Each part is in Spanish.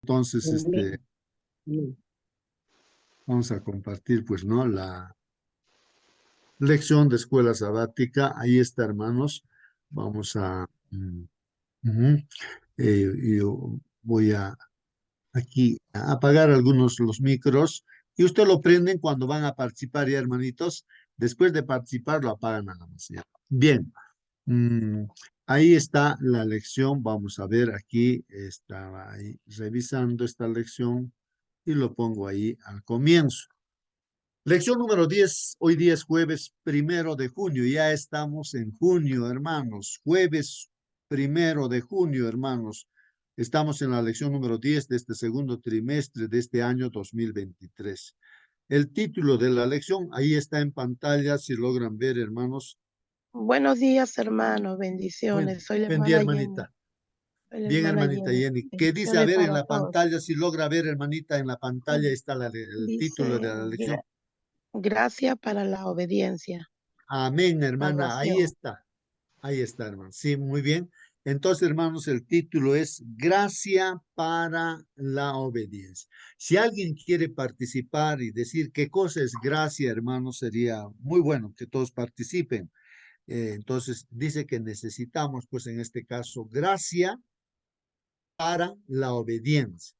Entonces, Amén. Amén. vamos a compartir, pues, ¿no? La lección de escuela sabática. Ahí está, hermanos. Vamos a... ujú. Yo voy a aquí a apagar algunos los micros y usted lo prenden cuando van a participar ya, hermanitos. Después de participar lo apagan nada más ya. Bien, mm, ahí está la lección. Vamos a ver aquí, estaba ahí revisando esta lección y lo pongo ahí al comienzo. Lección número 10. Hoy día es jueves 1 de junio. Ya estamos en junio, hermanos. Jueves 1 de junio, hermanos. Estamos en la lección número 10 de este segundo trimestre de este año 2023. El título de la lección, ahí está en pantalla, si logran ver, hermanos. Buenos días, hermanos. Bueno, Bendiciones. Soy la buen día, hermana Jenny. hermanita. Soy la Bien, hermana hermanita Jenny. Jenny. ¿Qué dice? A Bendiciones ver en para la todos. pantalla, si logra ver, hermanita, en la pantalla está el título de Dice, la lección. gracias para la obediencia. Amén, hermana. Salvación. Ahí está, hermano. Sí, muy bien. Entonces, hermanos, el título es Gracia para la obediencia. Si alguien quiere participar y decir qué cosa es gracia, hermanos, sería muy bueno que todos participen. Entonces, dice que necesitamos, pues en este caso, gracia para la obediencia.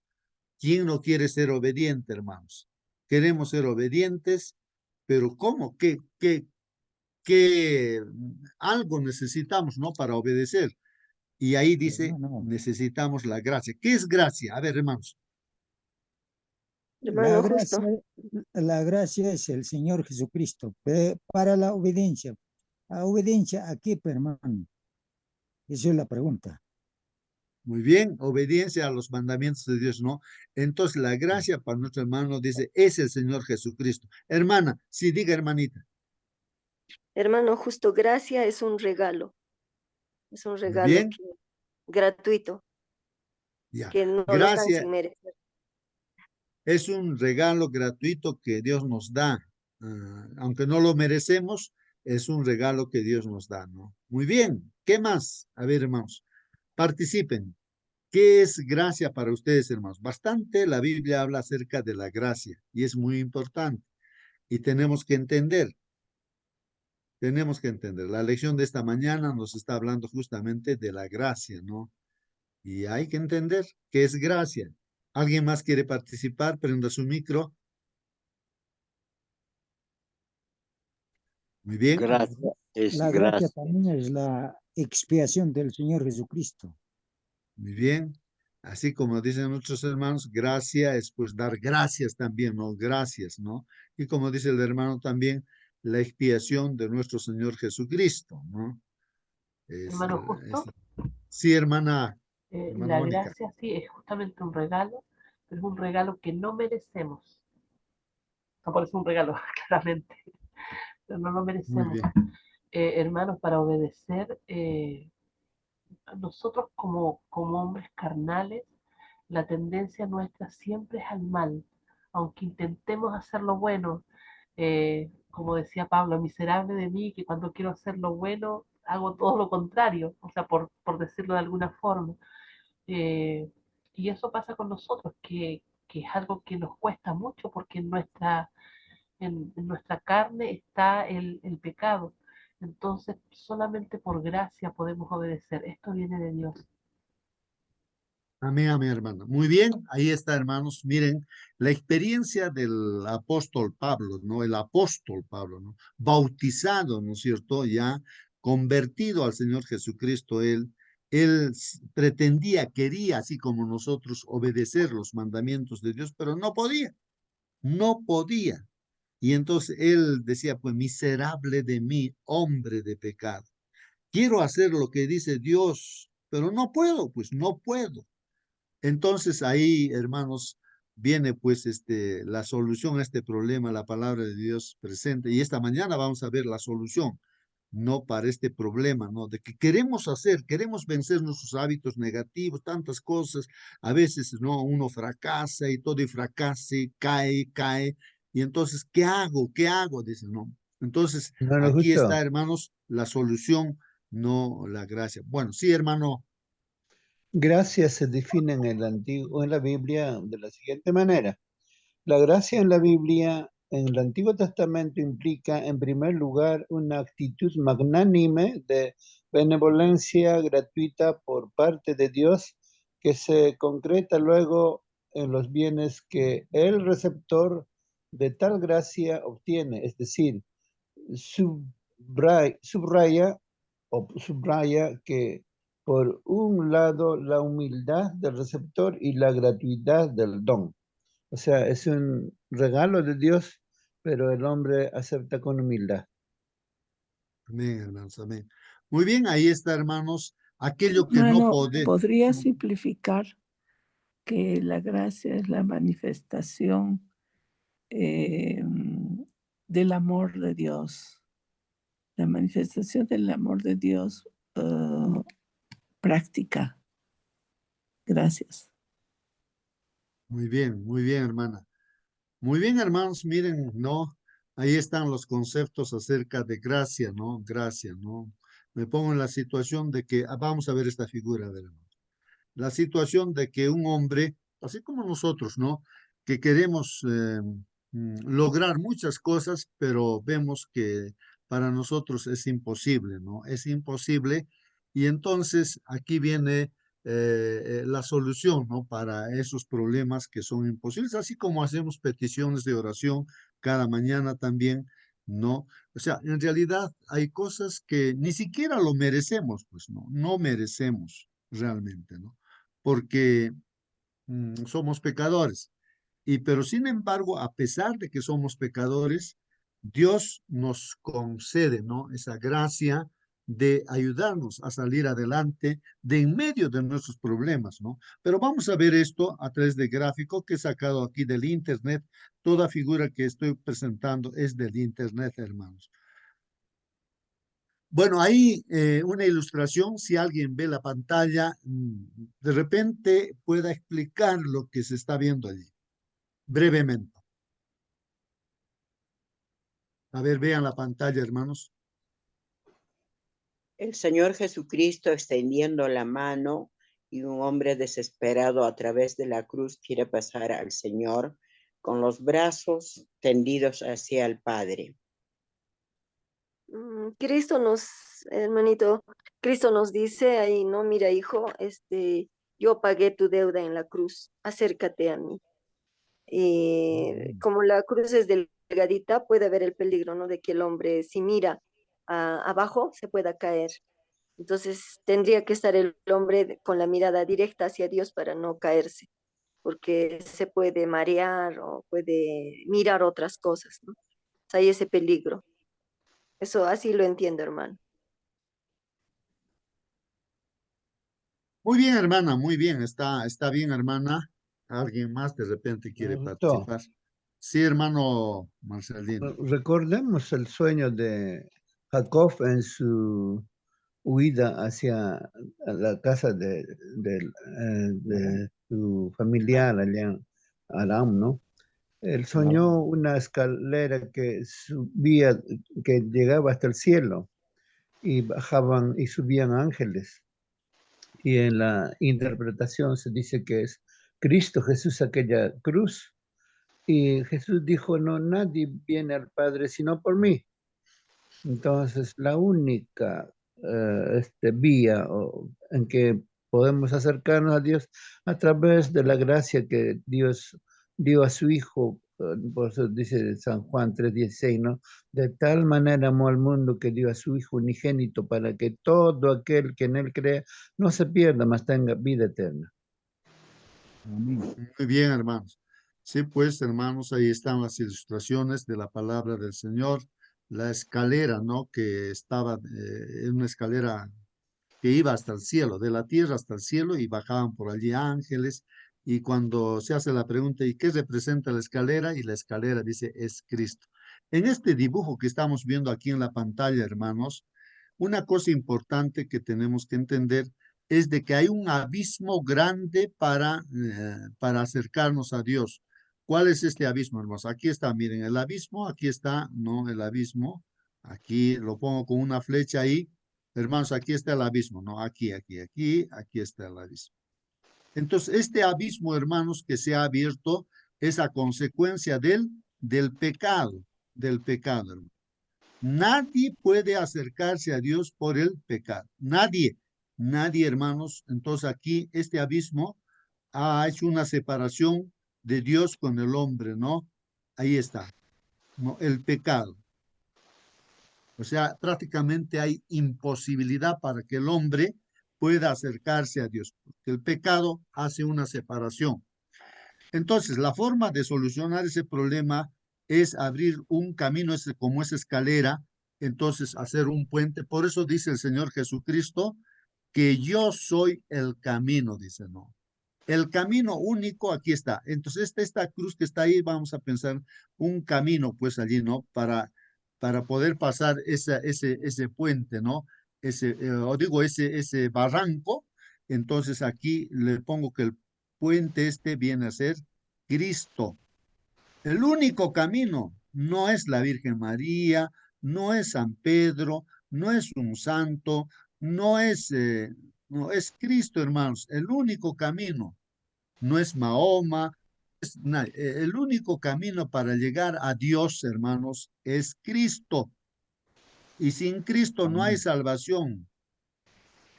¿Quién no quiere ser obediente, hermanos? Queremos ser obedientes, pero ¿cómo? ¿Qué algo necesitamos, ¿no? Para obedecer? Y ahí dice, Hermano, necesitamos la gracia. ¿Qué es gracia? A ver, hermanos. la Hermano, justo. gracia, la gracia es el Señor Jesucristo para la obediencia. ¿A obediencia a qué, pues, hermano? Esa es la pregunta. Muy bien, obediencia a los mandamientos de Dios, ¿no? Entonces, la gracia para nuestro hermano dice, es el Señor Jesucristo. Hermana, sí, diga, hermanita. Hermano, justo gracia es un Muy regalo bien, gratuito, ya. que no nos dan Gracia sin merecer. es un regalo gratuito que Dios nos da. Aunque no lo merecemos, es un regalo que Dios nos da, ¿no? Muy bien, ¿qué más? A ver, hermanos, participen. ¿Qué es gracia para ustedes, hermanos? Bastante la Biblia habla acerca de la gracia y es muy importante. Y tenemos que entender. La lección de esta mañana nos está hablando justamente de la gracia, ¿no? Y hay que entender qué es gracia. ¿Alguien más quiere participar? Prenda su micro. Muy bien, Gracia es La gracia gracia. también es la expiación del Señor Jesucristo. muy bien. Así como dicen nuestros hermanos, gracia es pues dar gracias también, ¿no? Gracias, ¿no? Y como dice el hermano también, la expiación de nuestro Señor Jesucristo, ¿no? Es, Hermano, es- justo, Sí, hermana la Mónica. gracia sí es justamente un regalo, pero es un regalo que no merecemos. No por eso es un regalo, claramente, pero no lo Muy merecemos. bien. Hermanos, para obedecer, nosotros como hombres carnales, la tendencia nuestra siempre es al mal, aunque intentemos hacer lo bueno. Como decía Pablo, miserable de mí, que cuando quiero hacer lo bueno hago todo lo contrario, o sea, por decirlo de alguna forma. Eh, y eso pasa con nosotros, que es algo que nos cuesta mucho porque en nuestra carne está el pecado. Entonces, solamente por gracia podemos obedecer. Esto viene de Dios. Amén, amén, hermano. Muy bien, ahí está, hermanos. Miren, la experiencia del apóstol Pablo, ¿no? El apóstol Pablo, ¿no? Bautizado, ¿no es cierto? Ya convertido al Señor Jesucristo, él pretendía, quería, así como nosotros, obedecer los mandamientos de Dios, pero no podía, no podía. Y entonces él decía, pues, miserable de mí, hombre de pecado. Quiero hacer lo que dice Dios, pero no puedo, pues no puedo. Entonces ahí, hermanos, viene pues la solución a este problema, la palabra de Dios presente. Y esta mañana vamos a ver la solución, no para este problema, ¿no? De que queremos hacer, queremos vencer nuestros hábitos negativos, tantas cosas. A veces, ¿no? Uno fracasa y todo y fracasa, y cae, cae. Y entonces, ¿qué hago? ¿Qué hago? Dice, ¿no? Entonces, Hermano, aquí justo. está, hermanos, la solución, no la gracia. Bueno, sí, hermano. Gracia se define en la Biblia de la siguiente manera. La gracia en la Biblia, en el Antiguo Testamento, implica, en primer lugar, una actitud magnánime de benevolencia gratuita por parte de Dios, que se concreta luego en los bienes que el receptor de tal gracia obtiene, es decir, subraya que por un lado la humildad del receptor y la gratuidad del don. O sea, es un regalo de Dios, pero el hombre acepta con humildad. Amén, hermanos, amén. Muy bien, ahí está, hermanos, aquello que no Hermano, puede. ¿podría simplificar que la gracia es la manifestación del amor de Dios? La manifestación del amor de Dios práctica. Gracias. Muy bien, hermana. Muy bien, hermanos, miren, ¿no? Ahí están los conceptos acerca de gracia, ¿no? Gracia, ¿no? Me pongo en la situación de que, vamos a ver esta figura, de la situación de que un hombre, así como nosotros, ¿no? Que queremos lograr muchas cosas, pero vemos que para nosotros es imposible, ¿no? Es imposible. Y entonces aquí viene la solución, ¿no? Para esos problemas que son imposibles, así como hacemos peticiones de oración cada mañana también, ¿no? O sea, en realidad hay cosas que ni siquiera lo merecemos, pues, ¿no? No merecemos realmente, ¿no? Porque somos pecadores. Pero sin embargo, a pesar de que somos pecadores, Dios nos concede, ¿no? Esa gracia de ayudarnos a salir adelante de en medio de nuestros problemas, ¿no? Pero vamos a ver esto a través de gráfico que he sacado aquí del internet. Toda figura que estoy presentando es del internet, hermanos. Bueno, ahí una ilustración, si alguien ve la pantalla, de repente pueda explicar lo que se está viendo allí, brevemente. A ver, vean la pantalla, hermanos. El Señor Jesucristo extendiendo la mano y un hombre desesperado a través de la cruz quiere pasar al Señor con los brazos tendidos hacia el Padre. Cristo hermanito, Cristo nos dice ahí, no, mira, hijo, yo pagué tu deuda en la cruz, acércate a mí. Como la cruz es delgadita, puede haber el peligro, ¿no? De que el hombre, si mira abajo, se pueda caer. Entonces, tendría que estar el hombre con la mirada directa hacia Dios para no caerse, porque se puede marear o puede mirar otras cosas, ¿no? O sea, hay ese peligro. Eso así lo entiendo, hermano. Muy bien, hermana, muy bien, está bien, hermana. ¿Alguien más de repente quiere Doctor, participar? Sí, hermano Marcelino. recordemos el sueño de Jacob en su huida hacia la casa de su familiar allá en Aram, ¿no? Él soñó una escalera que subía, que llegaba hasta el cielo y bajaban y subían ángeles. Y en la interpretación se dice que es Cristo Jesús aquella cruz. Y Jesús dijo, no, nadie viene al Padre sino por mí. Entonces, la única vía en que podemos acercarnos a Dios a través de la gracia que Dios dio a su Hijo, por eso dice San Juan 3:16, ¿no? De tal manera amó al mundo que dio a su Hijo unigénito para que todo aquel que en Él crea no se pierda, mas tenga vida eterna. Muy bien, hermanos. Sí, pues, hermanos, ahí están las ilustraciones de la palabra del Señor. La escalera, ¿no? Que estaba en una escalera que iba hasta el cielo, de la tierra hasta el cielo, y bajaban por allí ángeles. Y cuando se hace la pregunta, ¿y qué representa la escalera? Y la escalera dice, es Cristo. En este dibujo que estamos viendo aquí en la pantalla, hermanos, una cosa importante que tenemos que entender es de que hay un abismo grande para acercarnos a Dios. ¿Cuál es este abismo, hermanos? Aquí está, miren, el abismo, aquí está, ¿no? El abismo, aquí lo pongo con una flecha ahí. Hermanos, aquí está el abismo, ¿no? Aquí está el abismo. Entonces, este abismo, hermanos, que se ha abierto es a consecuencia del pecado, hermano. Nadie puede acercarse a Dios por el pecado. Nadie, hermanos. Entonces aquí este abismo ha hecho una separación de Dios con el hombre, ¿no? Ahí está, ¿no? El pecado. O sea, prácticamente hay imposibilidad para que el hombre pueda acercarse a Dios, porque el pecado hace una separación. Entonces, la forma de solucionar ese problema es abrir un camino como esa escalera, entonces hacer un puente. Por eso dice el Señor Jesucristo que yo soy el camino, dice, ¿no? El camino único aquí está. Entonces, esta cruz que está ahí, vamos a pensar un camino, pues allí, ¿no? Para poder pasar ese puente, ¿no? O digo, ese barranco. Entonces, aquí le pongo que el puente este viene a ser Cristo. El único camino no es la Virgen María, no es San Pedro, no es un santo, no es Cristo, hermanos. El único camino no es Mahoma, el único camino para llegar a Dios, hermanos, es Cristo. Y sin Cristo no hay Amén. salvación,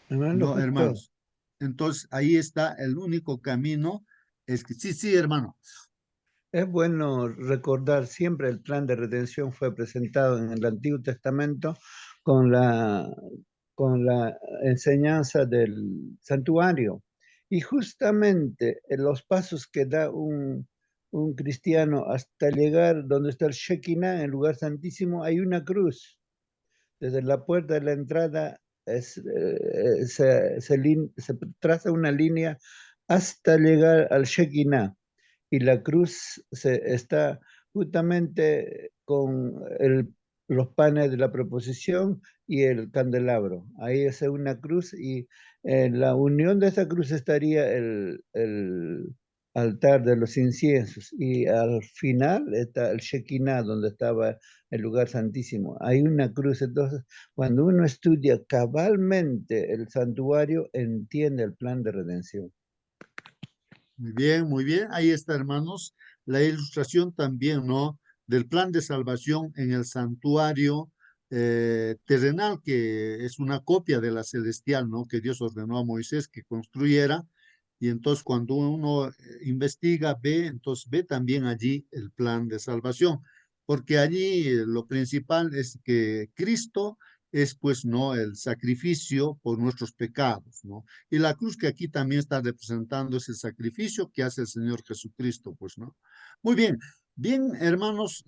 Hermano, no, justo hermanos. Entonces, ahí está el único camino. Sí, hermano. es bueno recordar siempre el plan de redención fue presentado en el Antiguo Testamento con con la enseñanza del santuario. Y justamente en los pasos que da un cristiano hasta llegar donde está el Shekinah, en el lugar santísimo, hay una cruz. Desde la puerta de la entrada se traza una línea hasta llegar al Shekinah y la cruz está justamente con los panes de la proposición y el candelabro. Ahí es una cruz y en la unión de esa cruz estaría el altar de los inciensos y al final está el Shekinah donde estaba el lugar santísimo. Hay una cruz, entonces cuando uno estudia cabalmente el santuario entiende el plan de redención. Muy bien, muy bien. Ahí está, hermanos, la ilustración también, ¿no? Del plan de salvación en el santuario terrenal, que es una copia de la celestial, ¿no? Que Dios ordenó a Moisés que construyera. Y entonces cuando uno investiga, entonces ve también allí el plan de salvación, porque allí lo principal es que Cristo es pues no el sacrificio por nuestros pecados, ¿no? Y la cruz que aquí también está representando es el sacrificio que hace el Señor Jesucristo, pues, ¿no? Muy bien, bien, hermanos,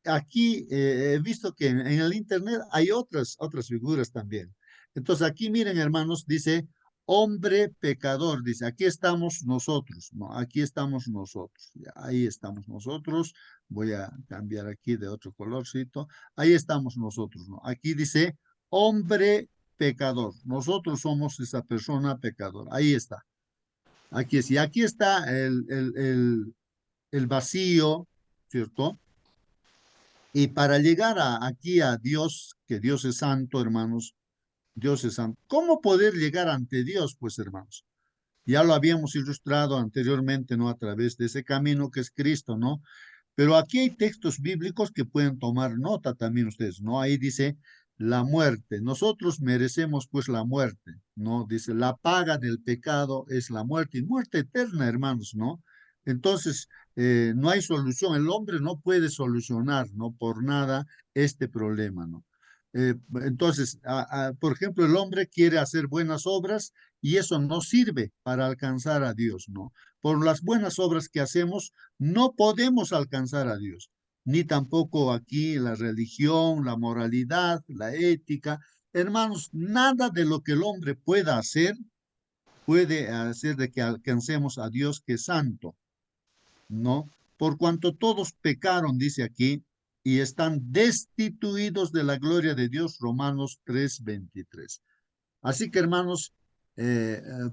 aquí he visto que en el internet hay otras figuras también. Entonces aquí miren, hermanos, dice hombre pecador, dice, aquí estamos nosotros, ¿no? Aquí estamos nosotros, ya, ahí estamos nosotros. Voy a cambiar aquí de otro colorcito. Ahí estamos nosotros, ¿no? Aquí dice hombre pecador. Nosotros somos esa persona pecadora. Ahí está. Aquí sí, aquí está el vacío, ¿cierto? Y para llegar aquí a Dios, que Dios es santo, hermanos, Dios es santo. ¿Cómo poder llegar ante Dios, pues, hermanos? Ya lo habíamos ilustrado anteriormente, ¿no? A través de ese camino que es Cristo, ¿no? Pero aquí hay textos bíblicos que pueden tomar nota también ustedes, ¿no? Ahí dice la muerte. Nosotros merecemos pues la muerte, ¿no? Dice la paga del pecado es la muerte y muerte eterna, hermanos, ¿no? Entonces, no hay solución. El hombre no puede solucionar, ¿no? Por nada este problema, ¿no? Entonces, por ejemplo, el hombre quiere hacer buenas obras y eso no sirve para alcanzar a Dios, ¿no? Por las buenas obras que hacemos, no podemos alcanzar a Dios, ni tampoco aquí la religión, la moralidad, la ética. Hermanos, nada de lo que el hombre pueda hacer puede hacer de que alcancemos a Dios que es santo, ¿no? Por cuanto todos pecaron, dice aquí, y están destituidos de la gloria de Dios, Romanos 3:23. Así que, hermanos,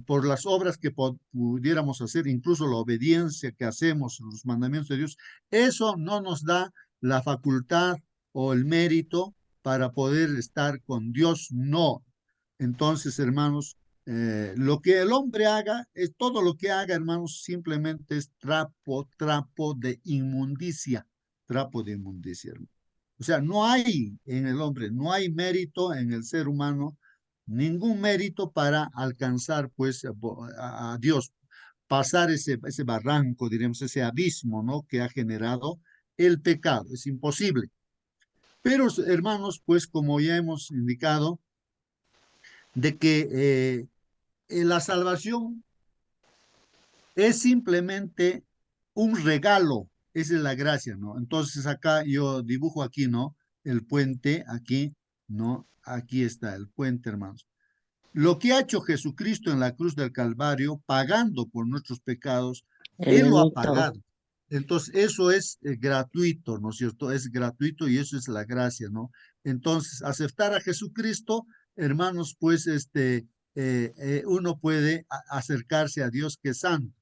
por las obras que pudiéramos hacer, incluso la obediencia que hacemos a los mandamientos de Dios, eso no nos da la facultad o el mérito para poder estar con Dios, no. Entonces, hermanos, Lo que el hombre haga, es todo lo que haga, hermanos, simplemente es trapo de inmundicia, trapo de inmundicia, hermano. O sea, no hay en el hombre, no hay mérito en el ser humano, ningún mérito para alcanzar, pues, a Dios, pasar ese barranco, diremos, ese abismo, ¿no? Que ha generado el pecado. Es imposible. Pero, hermanos, pues, como ya hemos indicado, de que la salvación es simplemente un regalo, esa es la gracia, ¿no? Entonces acá yo dibujo aquí, ¿no? El puente, aquí, ¿no? Aquí está el puente, hermanos. Lo que ha hecho Jesucristo en la cruz del Calvario, pagando por nuestros pecados, Él lo ha Hermanito, pagado. Entonces, eso es gratuito, ¿no es cierto? Es gratuito y eso es la gracia, ¿no? Entonces, aceptar a Jesucristo, hermanos, pues uno puede acercarse a Dios que es santo.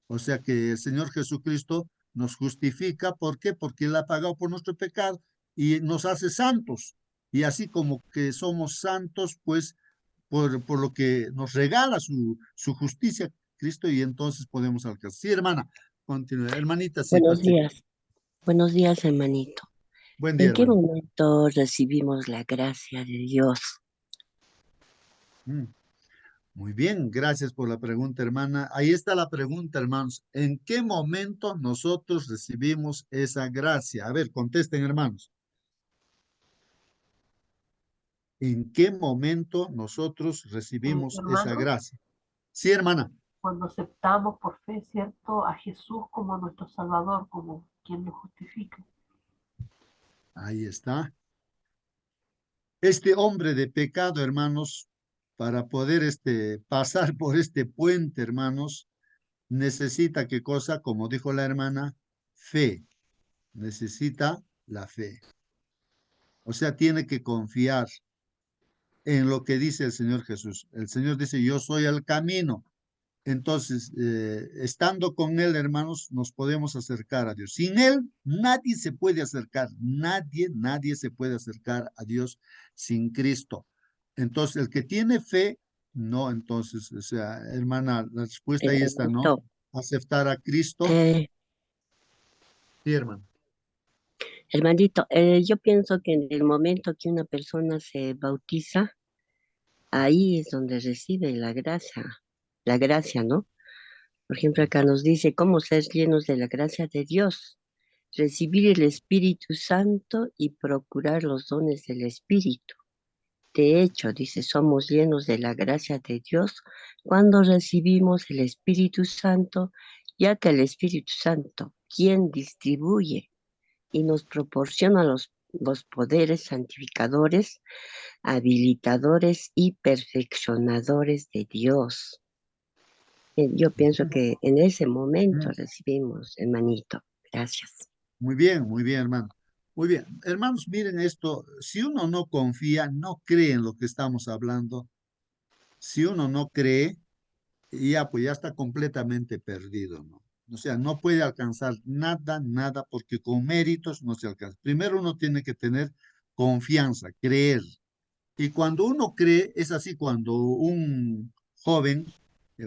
O sea que el Señor Jesucristo nos justifica. ¿Por qué? Porque Él ha pagado por nuestro pecado y nos hace santos. Y así como que somos santos, pues por lo que nos regala su justicia, Cristo, y entonces podemos alcanzar. Sí, hermana, continúe. Hermanita, sí, buenos participa. días. Buenos días, hermanito. Buen día, ¿En qué hermana. momento recibimos la gracia de Dios? Mm, Muy bien, gracias por la pregunta, hermana. Ahí está la pregunta, hermanos. ¿En qué momento nosotros recibimos esa gracia? A ver, contesten, hermanos. ¿En qué momento nosotros recibimos esa Hermano, gracia? Sí, hermana. cuando aceptamos por fe, ¿cierto?, a Jesús como nuestro Salvador, como quien nos justifica. Ahí está. Este hombre de pecado, hermanos, para poder pasar por este puente, hermanos, necesita qué cosa, como dijo la hermana, fe. Necesita la fe. O sea, tiene que confiar en lo que dice el Señor Jesús. El Señor dice, yo soy el camino. Entonces, estando con Él, hermanos, nos podemos acercar a Dios. Sin Él, nadie se puede acercar. Nadie se puede acercar a Dios sin Cristo. Entonces, el que tiene fe, no, entonces, o sea, hermana, la respuesta ahí está, ¿no? Hermanito, Aceptar a Cristo. eh, Sí, hermano. hermanito, yo pienso que en el momento que una persona se bautiza, ahí es donde recibe la gracia, ¿no? Por ejemplo, acá nos dice cómo ser llenos de la gracia de Dios, recibir el Espíritu Santo y procurar los dones del Espíritu. De hecho, dice, somos llenos de la gracia de Dios cuando recibimos el Espíritu Santo, ya que el Espíritu Santo, quien distribuye y nos proporciona los poderes santificadores, habilitadores y perfeccionadores de Dios. Yo pienso que en ese momento Mm. recibimos, hermanito. Gracias. Muy bien, hermano. Muy bien. Hermanos, miren esto. Si uno no confía, no cree en lo que estamos hablando. Si uno no cree, ya pues ya está completamente perdido, ¿no? O sea, no puede alcanzar nada, porque con méritos no se alcanza. Primero uno tiene que tener confianza, creer. Y cuando uno cree, es así cuando un joven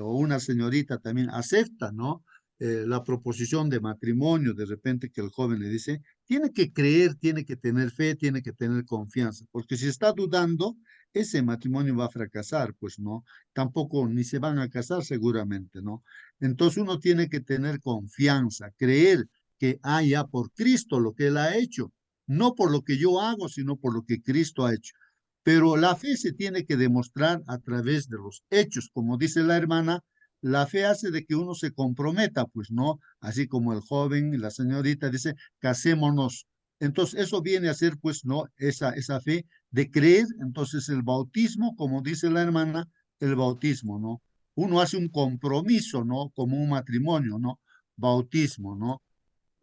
o una señorita también acepta, ¿no? La proposición de matrimonio, de repente que el joven le dice, tiene que creer, tiene que tener fe, tiene que tener confianza, porque si está dudando, ese matrimonio va a fracasar, pues no, tampoco ni se van a casar seguramente, ¿no? Entonces uno tiene que tener confianza, creer que haya por Cristo lo que Él ha hecho, no por lo que yo hago, sino por lo que Cristo ha hecho. Pero la fe se tiene que demostrar a través de los hechos. Como dice la hermana, la fe hace de que uno se comprometa, pues no, así como el joven y la señorita dice, casémonos. Entonces, eso viene a ser, pues, no, esa fe de creer. Entonces, el bautismo, como dice la hermana, el bautismo, ¿no? Uno hace un compromiso, ¿no? Como un matrimonio, ¿no? Bautismo, ¿no?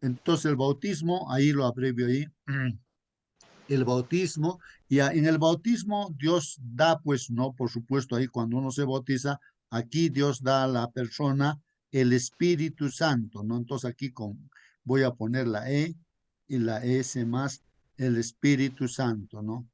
Entonces, el bautismo, ahí lo abrevio ahí, el bautismo, y en el bautismo Dios da, pues, no, por supuesto, ahí cuando uno se bautiza, aquí Dios da a la persona el Espíritu Santo, ¿no? Entonces aquí voy a poner la E y la S más el Espíritu Santo, ¿no?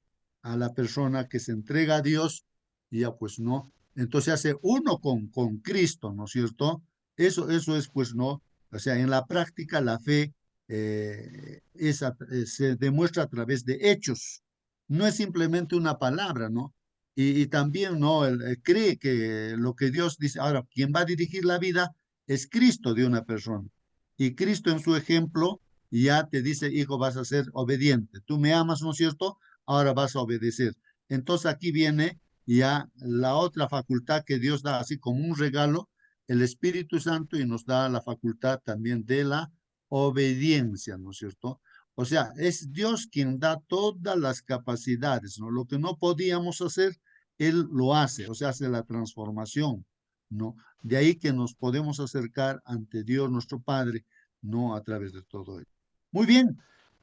A la persona que se entrega a Dios, y ya pues, ¿no? Entonces se hace uno con Cristo, ¿no es cierto? Eso es, pues, ¿no? O sea, en la práctica la fe se demuestra a través de hechos, no es simplemente una palabra, ¿no? Y también, ¿no? Cree que lo que Dios dice, ahora, quien va a dirigir la vida es Cristo de una persona. Y Cristo en su ejemplo ya te dice, hijo, vas a ser obediente. Tú me amas, ¿no es cierto? Ahora vas a obedecer. Entonces aquí viene ya la otra facultad que Dios da, así como un regalo, el Espíritu Santo, y nos da la facultad también de la obediencia, ¿no es cierto? O sea, es Dios quien da todas las capacidades, ¿no? Lo que no podíamos hacer, Él lo hace, o sea, hace la transformación, ¿no? De ahí que nos podemos acercar ante Dios nuestro Padre, ¿no? A través de todo ello. Muy bien,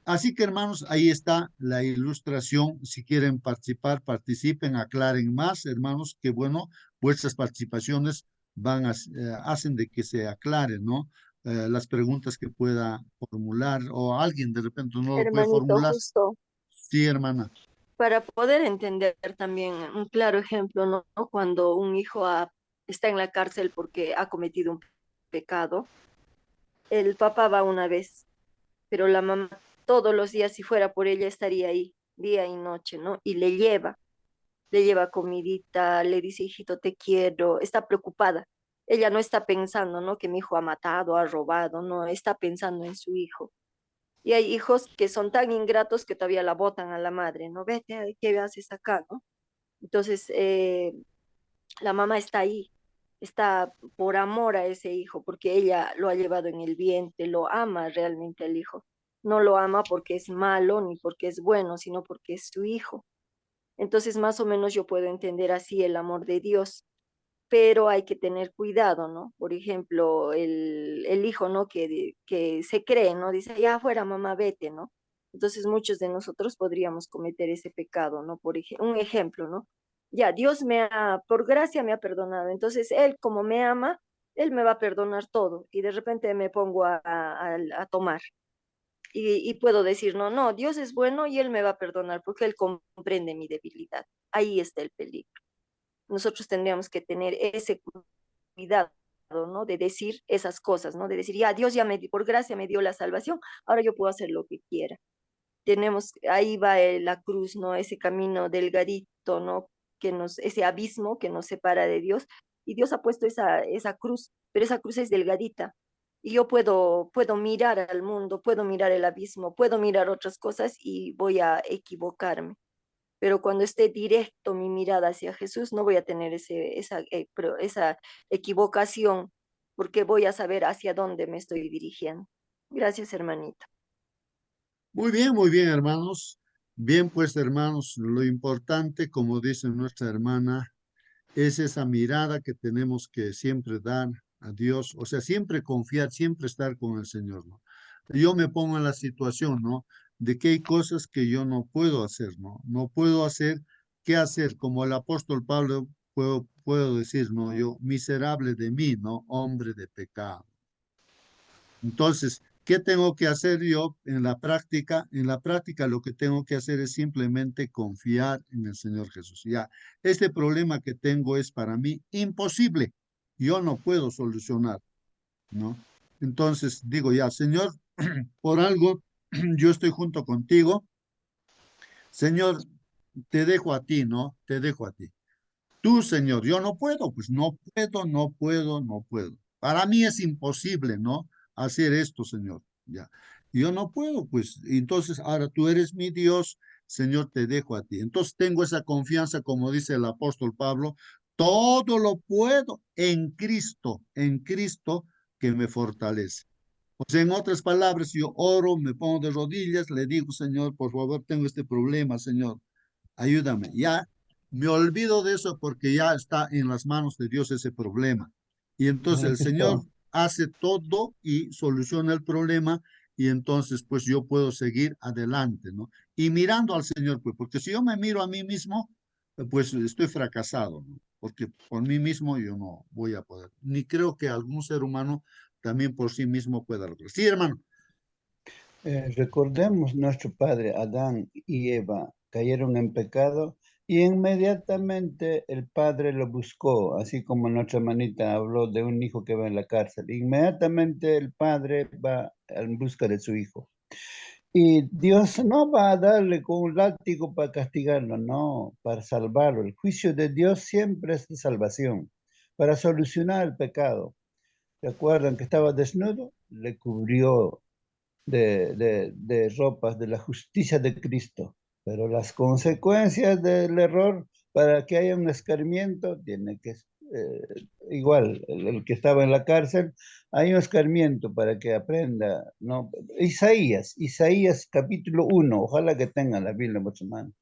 así que hermanos, ahí está la ilustración. Si quieren participar, participen, aclaren más, hermanos, que bueno, vuestras participaciones hacen de que se aclaren, ¿no? Las preguntas que pueda formular o alguien de repente no lo puede Hermanito, formular. justo Sí, hermana. para poder entender también un claro ejemplo, ¿no? Cuando un hijo está en la cárcel porque ha cometido un pecado, el papá va una vez, pero la mamá todos los días, si fuera por ella, estaría ahí, día y noche, ¿no? Y le lleva comidita, le dice, hijito, te quiero, está preocupada. Ella no está pensando, ¿no? Que mi hijo ha matado, ha robado, no, está pensando en su hijo. Y hay hijos que son tan ingratos que todavía la botan a la madre, ¿no? Vete, ¿qué haces acá, no? Entonces, la mamá está ahí, está por amor a ese hijo, porque ella lo ha llevado en el vientre, lo ama realmente al hijo. No lo ama porque es malo ni porque es bueno, sino porque es su hijo. Entonces, más o menos yo puedo entender así el amor de Dios, pero hay que tener cuidado, ¿no? Por ejemplo, el hijo, ¿no? Que se cree, ¿no? Dice, ya fuera mamá, vete, ¿no? Entonces muchos de nosotros podríamos cometer ese pecado, ¿no? Un ejemplo, ¿no? Ya, por gracia me ha perdonado, entonces Él como me ama, Él me va a perdonar todo y de repente me pongo a tomar y puedo decir, no, no, Dios es bueno y Él me va a perdonar porque Él comprende mi debilidad. Ahí está el peligro. Nosotros tendríamos que tener ese cuidado, ¿no? De decir esas cosas, ¿no? De decir, ya, Dios ya por gracia me dio la salvación, ahora yo puedo hacer lo que quiera. Ahí va la cruz, ¿no? Ese camino delgadito, ¿no? Ese abismo que nos separa de Dios. Y Dios ha puesto esa cruz, pero esa cruz es delgadita. Y yo puedo mirar al mundo, puedo mirar el abismo, puedo mirar otras cosas y voy a equivocarme, pero cuando esté directo mi mirada hacia Jesús, no voy a tener esa equivocación, porque voy a saber hacia dónde me estoy dirigiendo. Gracias, hermanita. Muy bien, hermanos. Bien, pues, hermanos, lo importante, como dice nuestra hermana, es esa mirada que tenemos que siempre dar a Dios, o sea, siempre confiar, siempre estar con el Señor, ¿no? Yo me pongo en la situación, ¿no? De que hay cosas que yo no puedo hacer, ¿no? No puedo hacer, ¿qué hacer? Como el apóstol Pablo, puedo decir, ¿no? Yo, miserable de mí, ¿no? Hombre de pecado. Entonces, ¿qué tengo que hacer yo en la práctica? En la práctica lo que tengo que hacer es simplemente confiar en el Señor Jesús. Ya, este problema que tengo es para mí imposible. Yo no puedo solucionar, ¿no? Entonces digo ya, Señor, por algo yo estoy junto contigo. Señor, te dejo a ti, ¿no? Te dejo a ti. Tú, Señor, yo no puedo, pues no puedo. Para mí es imposible, ¿no? Hacer esto, Señor. Ya. Yo no puedo, pues. Entonces, ahora tú eres mi Dios, Señor, te dejo a ti. Entonces tengo esa confianza, como dice el apóstol Pablo, todo lo puedo en Cristo que me fortalece. O sea, en otras palabras, yo oro, me pongo de rodillas, le digo, Señor, por favor, tengo este problema, Señor, ayúdame. Ya me olvido de eso porque ya está en las manos de Dios ese problema. Y entonces el Señor Eso. hace todo y soluciona el problema y entonces pues yo puedo seguir adelante, ¿no? Y mirando al Señor, pues, porque si yo me miro a mí mismo, pues estoy fracasado, ¿no? Porque por mí mismo yo no voy a poder. Ni creo que algún ser humano también por sí mismo pueda lograr. Sí, hermano. Recordemos nuestro padre Adán y Eva cayeron en pecado Y inmediatamente el padre lo buscó, así como nuestra hermanita habló de un hijo que va en la cárcel. Inmediatamente el padre va en busca de su hijo. Y Dios no va a darle con un látigo para castigarlo, no, para salvarlo. El juicio de Dios siempre es de salvación, para solucionar el pecado. ¿Se acuerdan que estaba desnudo? Le cubrió de ropas de la justicia de Cristo. Pero las consecuencias del error, para que haya un escarmiento, tiene que, igual, el que estaba en la cárcel, hay un escarmiento para que aprenda, ¿no? Isaías capítulo 1, ojalá que tengan la Biblia en vuestra mano.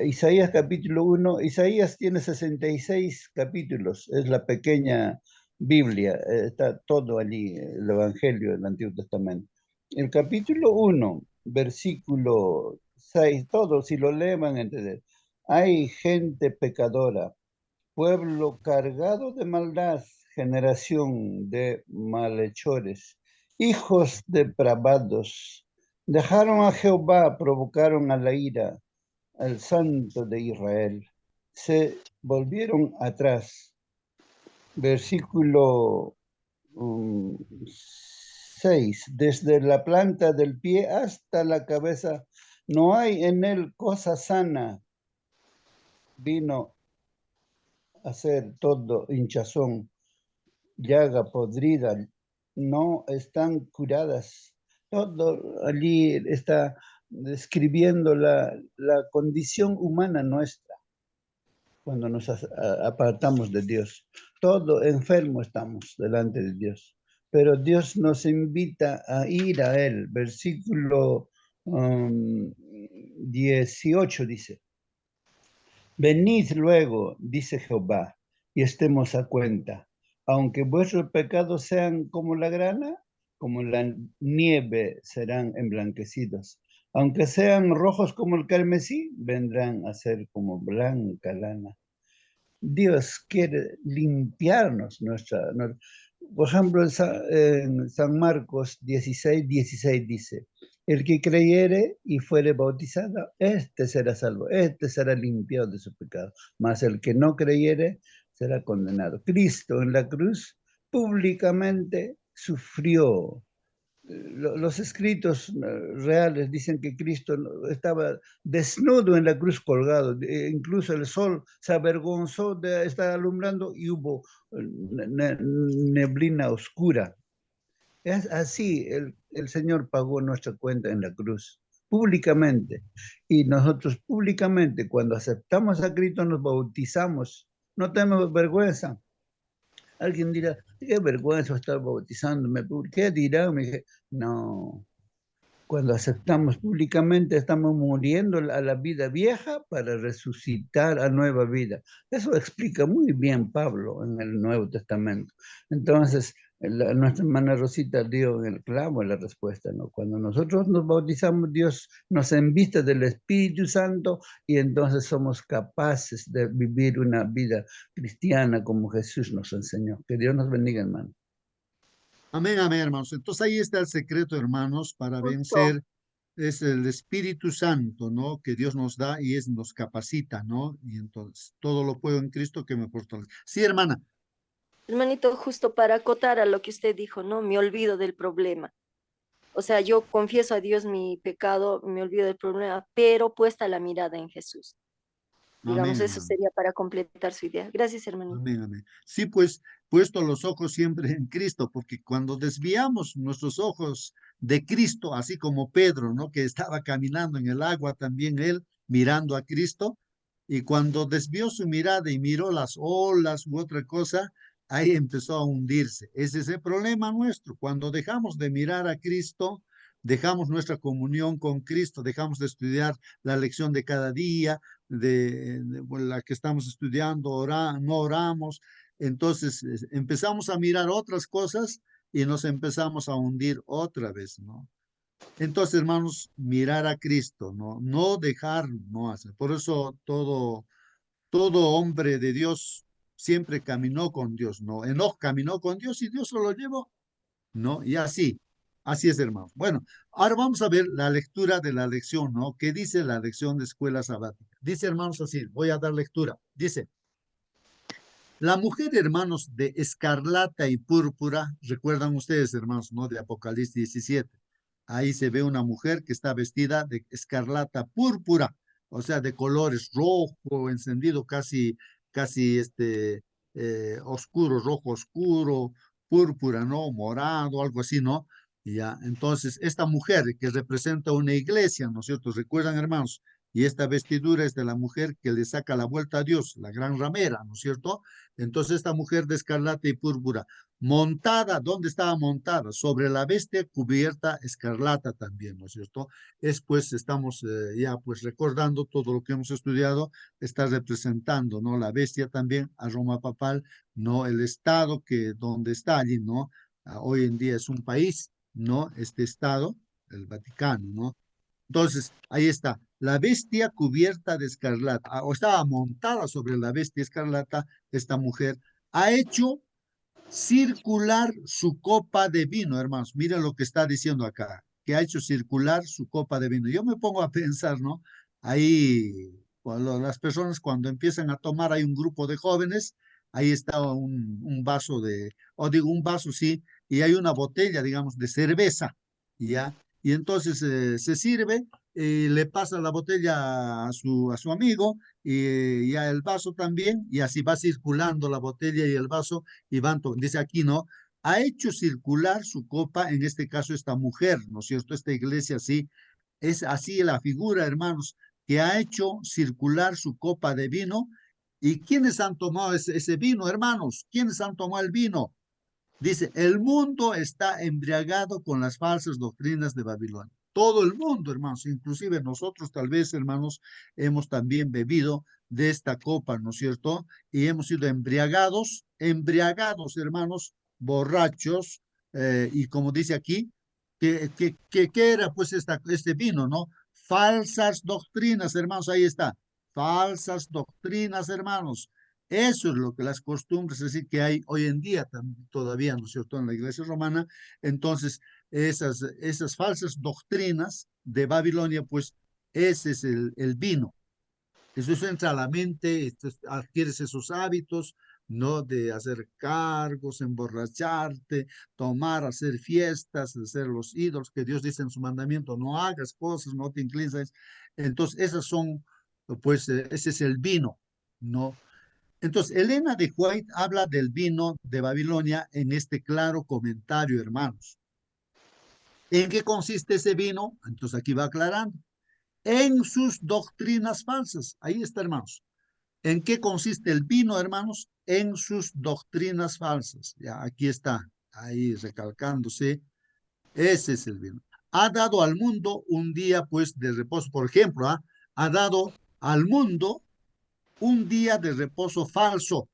Isaías capítulo 1, Isaías tiene 66 capítulos, es la pequeña Biblia, está todo allí, el Evangelio del Antiguo Testamento. El capítulo 1, versículo 6, todo, si lo leen van a entender. Hay gente pecadora, pueblo cargado de maldad, generación de malhechores, hijos depravados, dejaron a Jehová, provocaron a la ira, al Santo de Israel, se volvieron atrás. Versículo 6, desde la planta del pie hasta la cabeza, no hay en él cosa sana. Vino a ser todo hinchazón, llaga podrida, no están curadas. Todo allí está describiendo la condición humana nuestra cuando nos apartamos de Dios. Todo enfermo estamos delante de Dios. Pero Dios nos invita a ir a Él. Versículo 18 dice, venid luego, dice Jehová, y estemos a cuenta. Aunque vuestros pecados sean como la grana, como la nieve serán emblanquecidos. Aunque sean rojos como el carmesí, vendrán a ser como blanca lana. Dios quiere limpiarnos por ejemplo, en San Marcos 16:16 dice, el que creyere y fuere bautizado, este será salvo, este será limpiado de su pecado, mas el que no creyere será condenado. Cristo en la cruz públicamente sufrió. Los escritos reales dicen que Cristo estaba desnudo en la cruz colgado, incluso el sol se avergonzó de estar alumbrando y hubo neblina oscura. Es así, el Señor pagó nuestra cuenta en la cruz, públicamente. Y nosotros públicamente, cuando aceptamos a Cristo, nos bautizamos. No tenemos vergüenza. Alguien dirá, qué vergüenza estar bautizándome, ¿qué dirán? No, cuando aceptamos públicamente estamos muriendo a la vida vieja para resucitar a nueva vida. Eso explica muy bien Pablo en el Nuevo Testamento. Entonces, nuestra hermana Rosita dio en el clavo la respuesta, ¿no? Cuando nosotros nos bautizamos, Dios nos enviste del Espíritu Santo y entonces somos capaces de vivir una vida cristiana como Jesús nos enseñó. Que Dios nos bendiga, hermano. Amén, amén, hermanos. Entonces ahí está el secreto, hermanos, para Justo. vencer. Es el Espíritu Santo, ¿no? Que Dios nos da y nos capacita, ¿no? Y entonces todo lo puedo en Cristo que me fortalece. Sí, hermana. Hermanito, justo para acotar a lo que usted dijo, ¿no? Me olvido del problema. O sea, yo confieso a Dios mi pecado, me olvido del problema, pero puesta la mirada en Jesús. Digamos, Amén, eso hermano. sería para completar su idea. Gracias, hermanito. Amén, amén. Sí, pues puesto los ojos siempre en Cristo, porque cuando desviamos nuestros ojos de Cristo, así como Pedro, ¿no? Que estaba caminando en el agua, también él mirando a Cristo, y cuando desvió su mirada y miró las olas u otra cosa, ahí empezó a hundirse. Ese es el problema nuestro. Cuando dejamos de mirar a Cristo, dejamos nuestra comunión con Cristo, dejamos de estudiar la lección de cada día, bueno, la que estamos estudiando, no oramos, entonces empezamos a mirar otras cosas y nos empezamos a hundir otra vez, ¿no? Entonces, hermanos, mirar a Cristo, ¿no? No dejar, no hacer. Por eso todo hombre de Dios siempre caminó con Dios, ¿no? Enoch caminó con Dios y Dios se lo llevó, ¿no? Y así. Así es, hermanos. Bueno, ahora vamos a ver la lectura de la lección, ¿no? ¿Qué dice la lección de escuela sabática? Dice, hermanos, así, voy a dar lectura. Dice, la mujer, hermanos, de escarlata y púrpura, recuerdan ustedes, hermanos, ¿no? De Apocalipsis 17. Ahí se ve una mujer que está vestida de escarlata púrpura, o sea, de colores rojo, encendido, casi oscuro, rojo oscuro, púrpura, ¿no? Morado, algo así, ¿no? Ya, entonces, esta mujer que representa una iglesia, ¿no es cierto? Recuerdan, hermanos, y esta vestidura es de la mujer que le saca la vuelta a Dios, la gran ramera, ¿no es cierto? Entonces, esta mujer de escarlata y púrpura, montada, ¿dónde estaba montada? Sobre la bestia cubierta escarlata también, ¿no es cierto? Es pues, estamos ya pues recordando todo lo que hemos estudiado, está representando, ¿no? La bestia también a Roma papal, ¿no? El estado que donde está allí, ¿no? Hoy en día es un país, ¿no? Este estado, el Vaticano, ¿no? Entonces, ahí está, la bestia cubierta de escarlata, o estaba montada sobre la bestia escarlata, esta mujer, ha hecho circular su copa de vino, hermanos. Miren lo que está diciendo acá, que ha hecho circular su copa de vino. Yo me pongo a pensar, ¿no? Ahí, cuando las personas cuando empiezan a tomar, hay un grupo de jóvenes, ahí está un vaso o digo un vaso, sí, y hay una botella, digamos, de cerveza, ¿ya? Y entonces se sirve, le pasa la botella a su amigo y a el vaso también, y así va circulando la botella y el vaso y dice aquí, ¿no? Ha hecho circular su copa, en este caso esta mujer, ¿no es cierto? Esta iglesia, sí, es así la figura, hermanos, que ha hecho circular su copa de vino. ¿Y quiénes han tomado ese vino, hermanos? ¿Quiénes han tomado el vino? Dice, el mundo está embriagado con las falsas doctrinas de Babilonia. Todo el mundo, hermanos, inclusive nosotros tal vez, hermanos, hemos también bebido de esta copa, ¿no es cierto? Y hemos sido embriagados, hermanos, borrachos, y como dice aquí, ¿qué era pues este vino, ¿no? Falsas doctrinas, hermanos, ahí está. Falsas doctrinas, hermanos. Eso es lo que las costumbres, es decir, que hay hoy en día todavía, ¿no es cierto?, en la iglesia romana. Entonces, esas falsas doctrinas de Babilonia, pues ese es el vino. Eso entra a la mente, adquieres esos hábitos, ¿no? De hacer cargos, emborracharte, tomar, hacer fiestas, hacer los ídolos, que Dios dice en su mandamiento, no hagas cosas, no te inclines. Entonces, esas son, pues, ese es el vino, ¿no? Entonces, Elena de White habla del vino de Babilonia en este claro comentario, hermanos. ¿En qué consiste ese vino? Entonces, aquí va aclarando. En sus doctrinas falsas. Ahí está, hermanos. ¿En qué consiste el vino, hermanos? En sus doctrinas falsas. Ya, aquí está, ahí recalcándose. Ese es el vino. Ha dado al mundo un día, pues, de reposo. Por ejemplo, ha dado al mundo un día de reposo falso.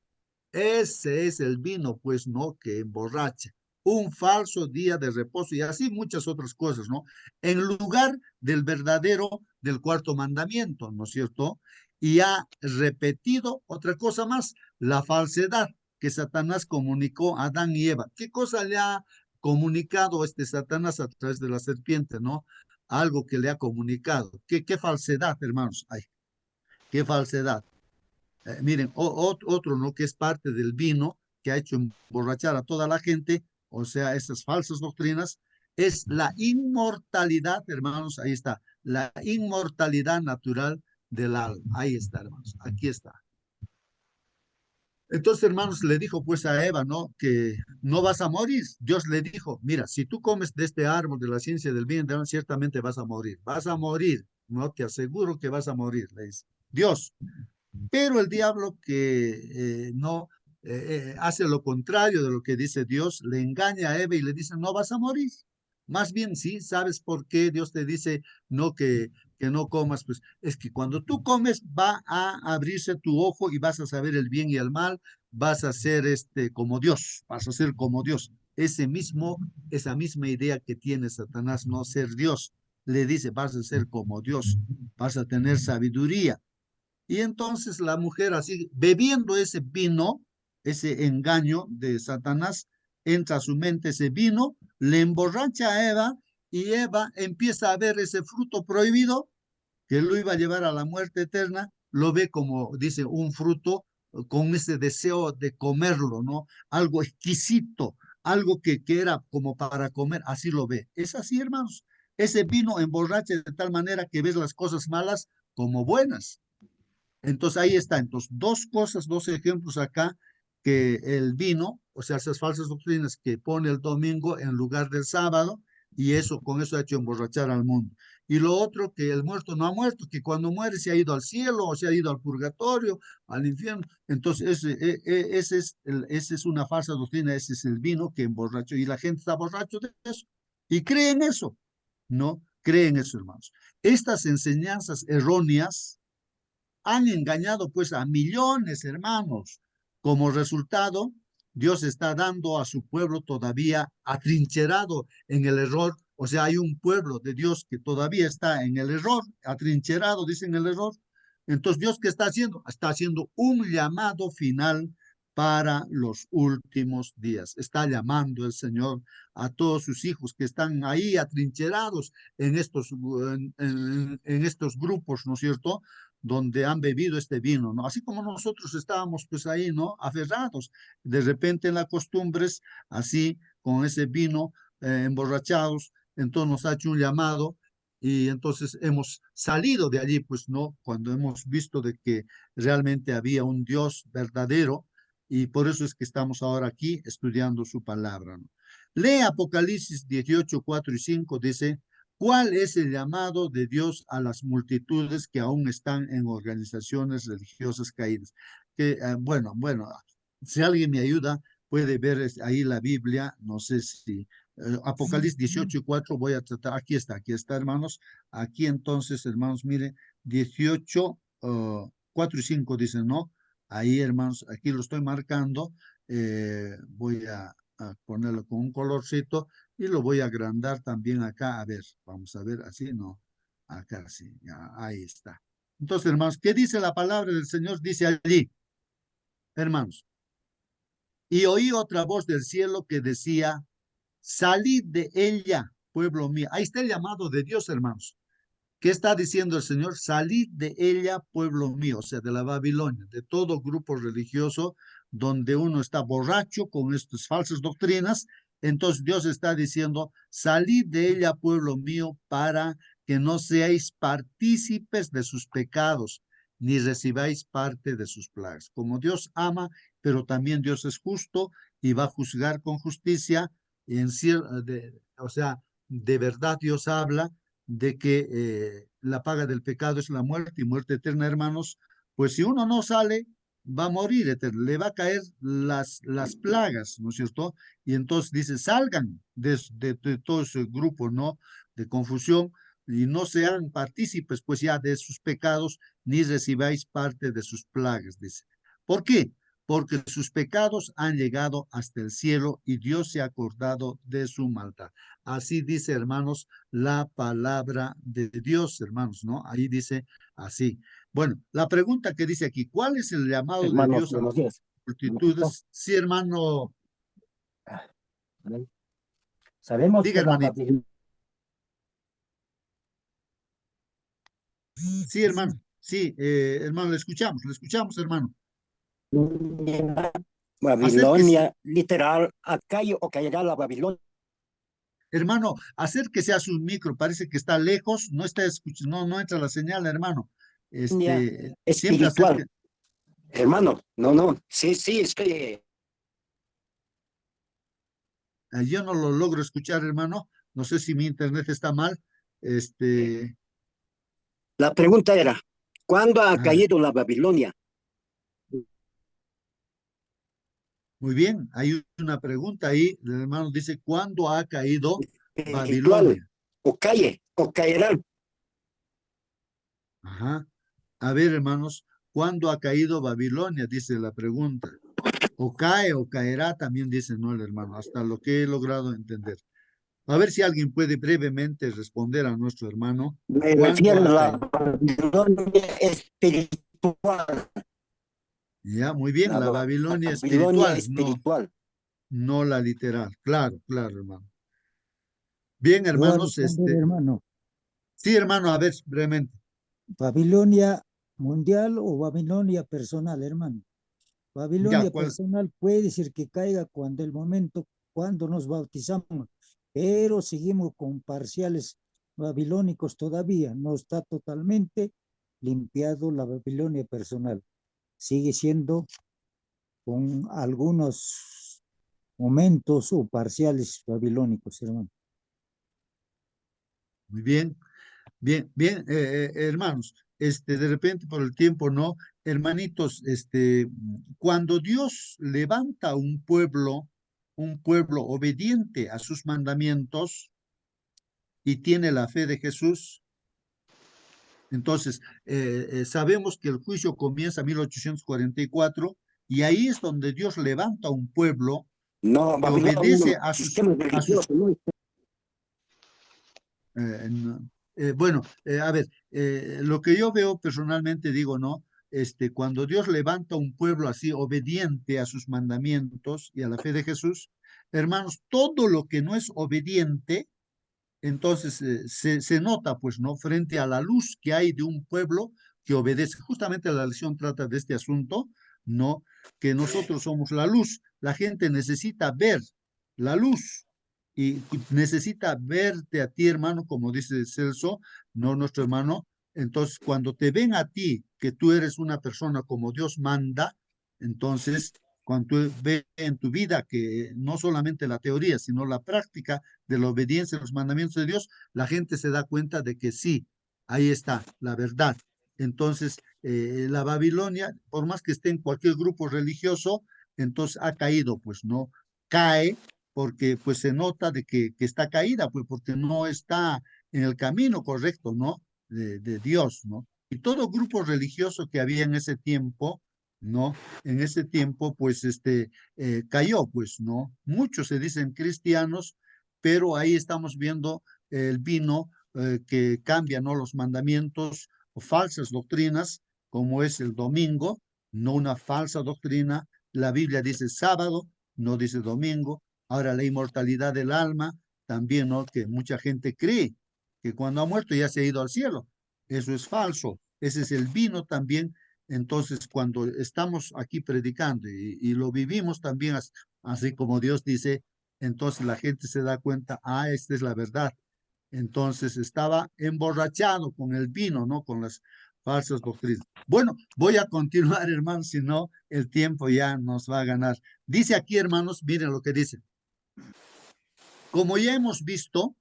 Ese es el vino, pues, ¿no? Que emborracha. Un falso día de reposo y así muchas otras cosas, ¿no? En lugar del verdadero del cuarto mandamiento, ¿no es cierto? Y ha repetido otra cosa más, la falsedad que Satanás comunicó a Adán y Eva. ¿Qué cosa le ha comunicado este Satanás a través de la serpiente, ¿no? Algo que le ha comunicado. ¿Qué falsedad, hermanos? Ay, qué falsedad. Miren, otro, ¿no? Que es parte del vino que ha hecho emborrachar a toda la gente, o sea, esas falsas doctrinas, es la inmortalidad, hermanos, ahí está, la inmortalidad natural del alma. Ahí está, hermanos, aquí está. Entonces, hermanos, le dijo pues a Eva, ¿no? Que no vas a morir. Dios le dijo, mira, si tú comes de este árbol de la ciencia del bien, ciertamente vas a morir. Vas a morir, no te aseguro que vas a morir, le dice Dios. Pero el diablo que no hace lo contrario de lo que dice Dios, le engaña a Eva y le dice, no vas a morir. Más bien, sí, ¿sabes por qué Dios te dice no que no comas? Pues es que cuando tú comes va a abrirse tu ojo y vas a saber el bien y el mal, vas a ser como Dios, vas a ser como Dios. Esa misma idea que tiene Satanás, no ser Dios, le dice, vas a ser como Dios, vas a tener sabiduría. Y entonces la mujer así, bebiendo ese vino, ese engaño de Satanás, entra a su mente ese vino, le emborracha a Eva y Eva empieza a ver ese fruto prohibido que lo iba a llevar a la muerte eterna, lo ve como, dice, un fruto con ese deseo de comerlo, ¿no? Algo exquisito, algo que era como para comer, así lo ve. Es así, hermanos. Ese vino emborracha de tal manera que ves las cosas malas como buenas. Entonces ahí está. Entonces, dos cosas, dos ejemplos acá, que el vino, o sea, esas falsas doctrinas que pone el domingo en lugar del sábado, y eso, con eso ha hecho emborrachar al mundo. Y lo otro, que el muerto no ha muerto, que cuando muere se ha ido al cielo, o se ha ido al purgatorio, al infierno. Entonces, ese es una falsa doctrina, ese es el vino que emborrachó, y la gente está borracho de eso, y cree en eso, ¿no? Cree en eso, hermanos. Estas enseñanzas erróneas han engañado pues a millones, hermanos. Como resultado, Dios está dando a su pueblo todavía atrincherado en el error. O sea, hay un pueblo de Dios que todavía está en el error, atrincherado, dicen el error. Entonces, ¿Dios qué está haciendo? Está haciendo un llamado final para los últimos días. Está llamando el Señor a todos sus hijos que están ahí atrincherados en estos grupos, ¿no es cierto?, donde han bebido este vino, ¿no? Así como nosotros estábamos pues ahí, ¿no? Aferrados, de repente en las costumbres, así, con ese vino, emborrachados, entonces nos ha hecho un llamado y entonces hemos salido de allí, pues, ¿no? Cuando hemos visto de que realmente había un Dios verdadero y por eso es que estamos ahora aquí estudiando su palabra, ¿no? Lee Apocalipsis 18, 4 y 5, dice: ¿cuál es el llamado de Dios a las multitudes que aún están en organizaciones religiosas caídas? Que, bueno, si alguien me ayuda, puede ver ahí la Biblia, no sé si Apocalipsis 18 y 4, voy a tratar, aquí está, hermanos. Aquí entonces, hermanos, mire, 18, 4 y 5 dicen, ¿no? Ahí, hermanos, aquí lo estoy marcando, voy a ponerlo con un colorcito y lo voy a agrandar también acá. A ver, vamos a ver, así no, acá sí, ya, ahí está. Entonces, hermanos, ¿qué dice la palabra del Señor? Dice allí, hermanos, y oí otra voz del cielo que decía: salid de ella, pueblo mío. Ahí está el llamado de Dios, hermanos. ¿Qué está diciendo el Señor? Salid de ella, pueblo mío, o sea, de la Babilonia, de todo grupo religioso donde uno está borracho con estas falsas doctrinas. Entonces Dios está diciendo: salid de ella, pueblo mío, para que no seáis partícipes de sus pecados, ni recibáis parte de sus plagas. Como Dios ama, pero también Dios es justo y va a juzgar con justicia. O sea, de verdad Dios habla de que la paga del pecado es la muerte y muerte eterna, hermanos. Pues si uno no sale, va a morir eterno, le va a caer las plagas, ¿no es cierto? Y entonces dice: salgan de todo ese grupo, ¿no?, de confusión, y no sean partícipes pues ya de sus pecados, ni recibáis parte de sus plagas, dice. ¿Por qué? Porque sus pecados han llegado hasta el cielo y Dios se ha acordado de su maldad. Así dice, hermanos, la palabra de Dios, hermanos, ¿no? Ahí dice así. Bueno, la pregunta que dice aquí: ¿cuál es el llamado de Hermanos, Dios a buenos las días. multitudes? Sí, hermano. Sabemos Diga, que la hermanito. Babilonia Sí, hermano. Sí, hermano, le escuchamos, hermano. Acérquese, literal, acá o caerá la Babilonia. hermano, acérquese a su micro, parece que está lejos, no está escuchando, no entra la señal, hermano. Siempre Espiritual. acerque. Hermano, no, sí, es que Yo no lo logro escuchar, hermano. No sé si mi internet está mal. la pregunta era, ¿cuándo ha A ver, caído la Babilonia? muy bien, hay una pregunta ahí. El hermano dice: ¿cuándo ha caído Espiritual, Babilonia? o caerá. Ajá. A ver, hermanos, ¿cuándo ha caído Babilonia? Dice la pregunta. O cae o caerá, también dice, no, el hermano, hasta lo que he logrado entender. A ver si alguien puede brevemente responder a nuestro hermano. Me ¿Cuándo refiero a ha la caído? Babilonia espiritual. Ya, muy bien, La la Babilonia Babilonia espiritual, espiritual. no la literal. Claro, hermano. Bien, Yo voy a hermanos, responder, hermano. sí, hermano, a ver, brevemente. ¿Babilonia mundial o Babilonia personal, hermano? Ya, Babilonia ¿cuál? personal puede ser que caiga cuando el momento, cuando nos bautizamos, pero seguimos con parciales babilónicos todavía. No está totalmente limpiado la Babilonia personal. Sigue siendo con algunos momentos o parciales babilónicos, hermano. Muy bien, bien, hermanos, de repente por el tiempo, ¿no? Hermanitos, cuando Dios levanta un pueblo obediente a sus mandamientos y tiene la fe de Jesús, entonces sabemos que el juicio comienza en 1844 y ahí es donde Dios levanta un pueblo No, que Babilonia obedece 1, sistema religioso, ¿no? No. Bueno, a ver, lo que yo veo personalmente digo, ¿no? Cuando Dios levanta un pueblo así obediente a sus mandamientos y a la fe de Jesús, hermanos, todo lo que no es obediente, entonces se nota, pues, ¿no? Frente a la luz que hay de un pueblo que obedece. Justamente la lección trata de este asunto, ¿no? Que nosotros somos la luz. La gente necesita ver la luz y necesita verte a ti, hermano, como dice Celso, no nuestro hermano. Entonces, cuando te ven a ti que tú eres una persona como Dios manda, entonces, cuando tú ves en tu vida que no solamente la teoría, sino la práctica de la obediencia a los mandamientos de Dios, la gente se da cuenta de que sí, ahí está la verdad. Entonces, la Babilonia, por más que esté en cualquier grupo religioso, entonces ha caído, pues no cae porque pues se nota de que está caída, pues porque no está en el camino correcto, ¿no? De Dios, ¿no? Y todo grupo religioso que había en ese tiempo, ¿no? En ese tiempo, pues, cayó, pues, ¿no? Muchos se dicen cristianos, pero ahí estamos viendo el vino que cambia, ¿no? Los mandamientos o falsas doctrinas, como es el domingo, no una falsa doctrina. La Biblia dice sábado, no dice domingo. Ahora la inmortalidad del alma, también, ¿no? Que mucha gente cree que cuando ha muerto ya se ha ido al cielo. Eso es falso. Ese es el vino también. Entonces, cuando estamos aquí predicando y lo vivimos también así como Dios dice, entonces la gente se da cuenta, esta es la verdad. Entonces estaba emborrachado con el vino, ¿no? Con las falsas doctrinas. Bueno, voy a continuar, hermanos, si no, el tiempo ya nos va a ganar. Dice aquí, hermanos, miren lo que dice. Como ya hemos visto,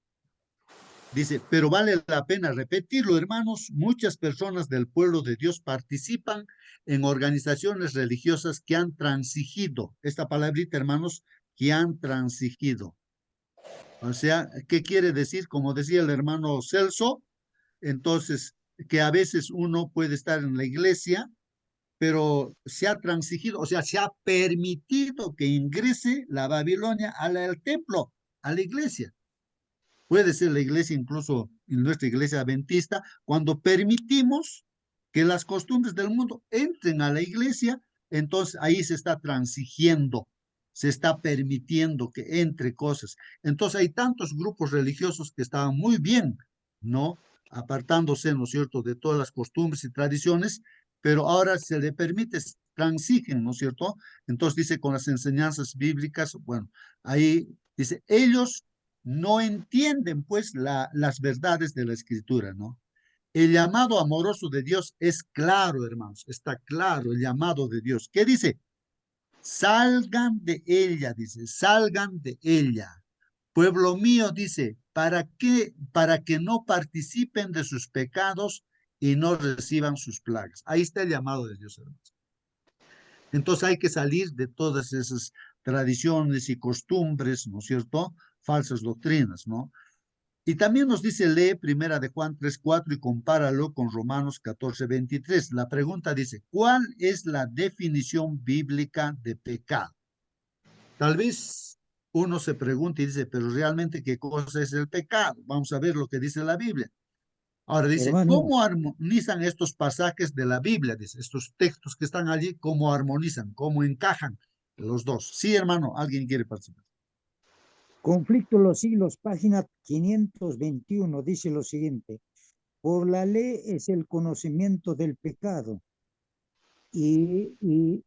dice, pero vale la pena repetirlo, hermanos, muchas personas del pueblo de Dios participan en organizaciones religiosas que han transigido. Esta palabrita, hermanos, que han transigido. O sea, ¿qué quiere decir? Como decía el hermano Celso, entonces, que a veces uno puede estar en la iglesia, pero se ha transigido, o sea, se ha permitido que ingrese la Babilonia al templo, a la iglesia. Puede ser la iglesia, incluso en nuestra iglesia adventista, cuando permitimos que las costumbres del mundo entren a la iglesia, entonces ahí se está transigiendo, se está permitiendo que entre cosas. Entonces hay tantos grupos religiosos que estaban muy bien, ¿no? Apartándose, ¿no es cierto?, de todas las costumbres y tradiciones, pero ahora se le permite, transigen, ¿no es cierto? Entonces dice con las enseñanzas bíblicas, bueno, ahí dice, ellos no entienden pues las verdades de la escritura, ¿no? El llamado amoroso de Dios es claro, hermanos, está claro el llamado de Dios. ¿Qué dice? Salgan de ella, dice, salgan de ella. Pueblo mío, dice, ¿para qué? Para que no participen de sus pecados y no reciban sus plagas. Ahí está el llamado de Dios, hermanos. Entonces hay que salir de todas esas tradiciones y costumbres, ¿no es cierto? Falsas doctrinas, ¿no? Y también nos dice, lee Primera de Juan 3:4 y compáralo con Romanos 14:23. La pregunta dice, ¿cuál es la definición bíblica de pecado? Tal vez uno se pregunte y dice, pero realmente, ¿qué cosa es el pecado? Vamos a ver lo que dice la Biblia. Ahora dice, Hermano, ¿cómo armonizan estos pasajes de la Biblia? Dice, estos textos que están allí, ¿cómo armonizan? ¿Cómo encajan los dos? Sí, hermano, ¿alguien quiere participar? Conflicto de los siglos, página 521, dice lo siguiente. Por la ley es el conocimiento del pecado. Y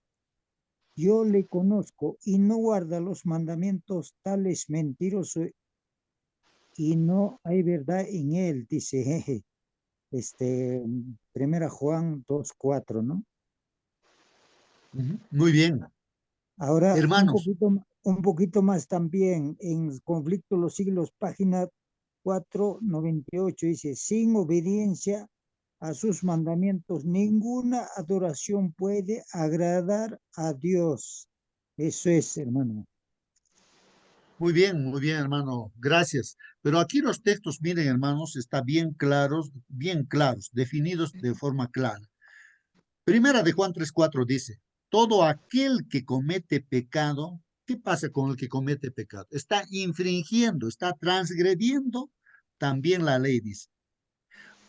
yo le conozco y no guarda los mandamientos, tales mentiroso y no hay verdad en él, dice jeje. Primera Juan 2:4, ¿no? Muy bien. Ahora, Hermanos, un poquito más también, en Conflicto de los Siglos, página 498, dice, sin obediencia a sus mandamientos, ninguna adoración puede agradar a Dios. Eso es, hermano. muy bien, hermano. Gracias. Pero aquí los textos, miren, hermanos, están bien claros, definidos de forma clara. Primera de Juan 3:4 dice, todo aquel que comete pecado, ¿qué pasa con el que comete pecado? Está infringiendo, está transgrediendo también la ley, dice.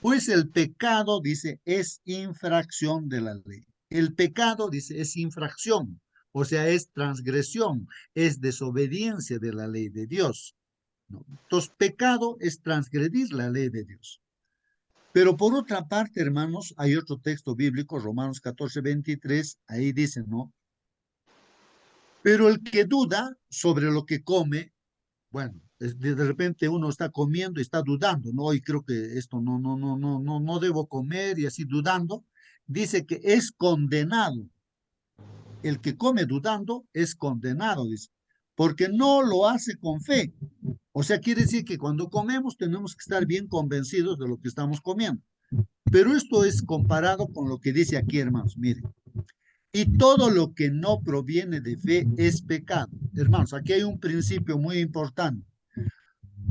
Pues el pecado, dice, es infracción de la ley. El pecado, dice, es infracción, o sea, es transgresión, es desobediencia de la ley de Dios, ¿no? Entonces, pecado es transgredir la ley de Dios. Pero por otra parte, hermanos, hay otro texto bíblico, Romanos 14:23, ahí dice, ¿no? Pero el que duda sobre lo que come, bueno, de repente uno está comiendo y está dudando, ¿no? Y creo que esto no debo comer y así dudando, dice que es condenado. El que come dudando es condenado, dice, porque no lo hace con fe. O sea, quiere decir que cuando comemos tenemos que estar bien convencidos de lo que estamos comiendo. Pero esto es comparado con lo que dice aquí, hermanos, miren. Y todo lo que no proviene de fe es pecado. Hermanos, aquí hay un principio muy importante.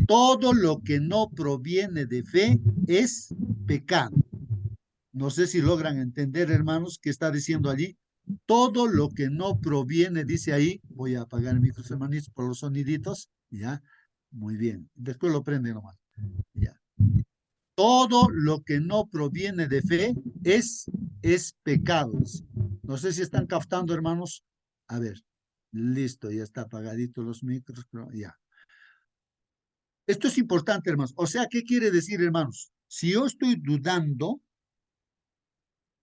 Todo lo que no proviene de fe es pecado. No sé si logran entender, hermanos, qué está diciendo allí. Todo lo que no proviene, dice ahí, voy a apagar el micro, hermanitos, por los soniditos, ya, muy bien. Después lo prende nomás, ya. Todo lo que no proviene de fe es pecado. No sé si están captando, hermanos. A ver, listo, ya está apagadito los micros, pero ya. Esto es importante, hermanos. O sea, ¿qué quiere decir, hermanos? Si yo estoy dudando,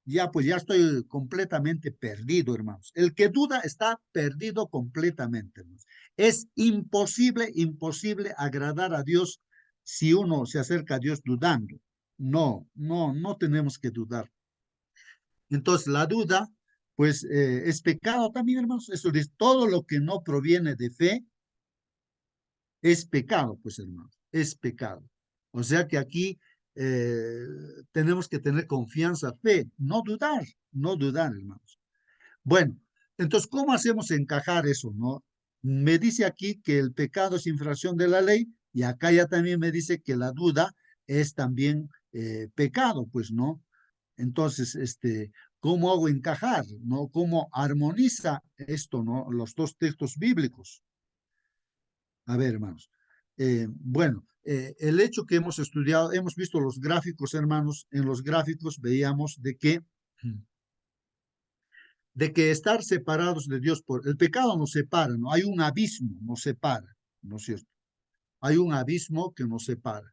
ya pues ya estoy completamente perdido, hermanos. El que duda está perdido completamente, hermanos. Es imposible agradar a Dios si uno se acerca a Dios dudando. No tenemos que dudar. Entonces, la duda, pues, es pecado también, hermanos. Eso dice, todo lo que no proviene de fe es pecado, pues, hermanos, es pecado. O sea que aquí tenemos que tener confianza, fe, no dudar, hermanos. Bueno, entonces, ¿cómo hacemos encajar eso, no? Me dice aquí que el pecado es infracción de la ley y acá ya también me dice que la duda es también pecado, pues, ¿no? Entonces, ¿cómo hago encajar, no? ¿Cómo armoniza esto, no? Los dos textos bíblicos. A ver, hermanos. Bueno, el hecho que hemos estudiado, hemos visto los gráficos, hermanos, en los gráficos veíamos de que estar separados de Dios por el pecado nos separa, ¿no? Hay un abismo, nos separa, ¿no es cierto? Hay un abismo que nos separa.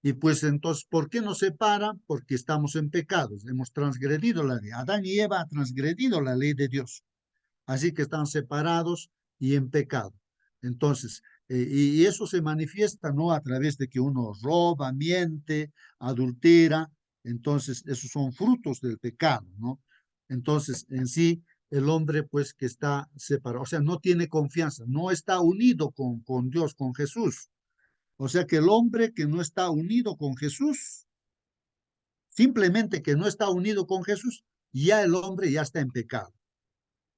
Y pues entonces, ¿por qué nos separa? Porque estamos en pecados, hemos transgredido la ley. Adán y Eva han transgredido la ley de Dios. Así que están separados y en pecado. Entonces, y eso se manifiesta, ¿no? A través de que uno roba, miente, adultera. Entonces, esos son frutos del pecado, ¿no? Entonces, en sí, el hombre, pues, que está separado, o sea, no tiene confianza, no está unido con Dios, con Jesús. O sea, que el hombre que no está unido con Jesús, simplemente que no está unido con Jesús, ya el hombre ya está en pecado,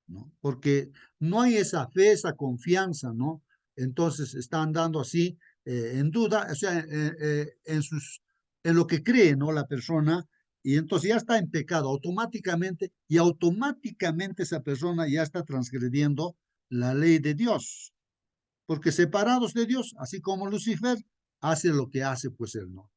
¿no? Porque no hay esa fe, esa confianza, ¿no? Entonces está andando así en duda, o sea, en lo que cree, ¿no? La persona, y entonces ya está en pecado automáticamente, y automáticamente esa persona ya está transgrediendo la ley de Dios, porque separados de Dios, así como Lucifer, hace lo que hace, pues él no.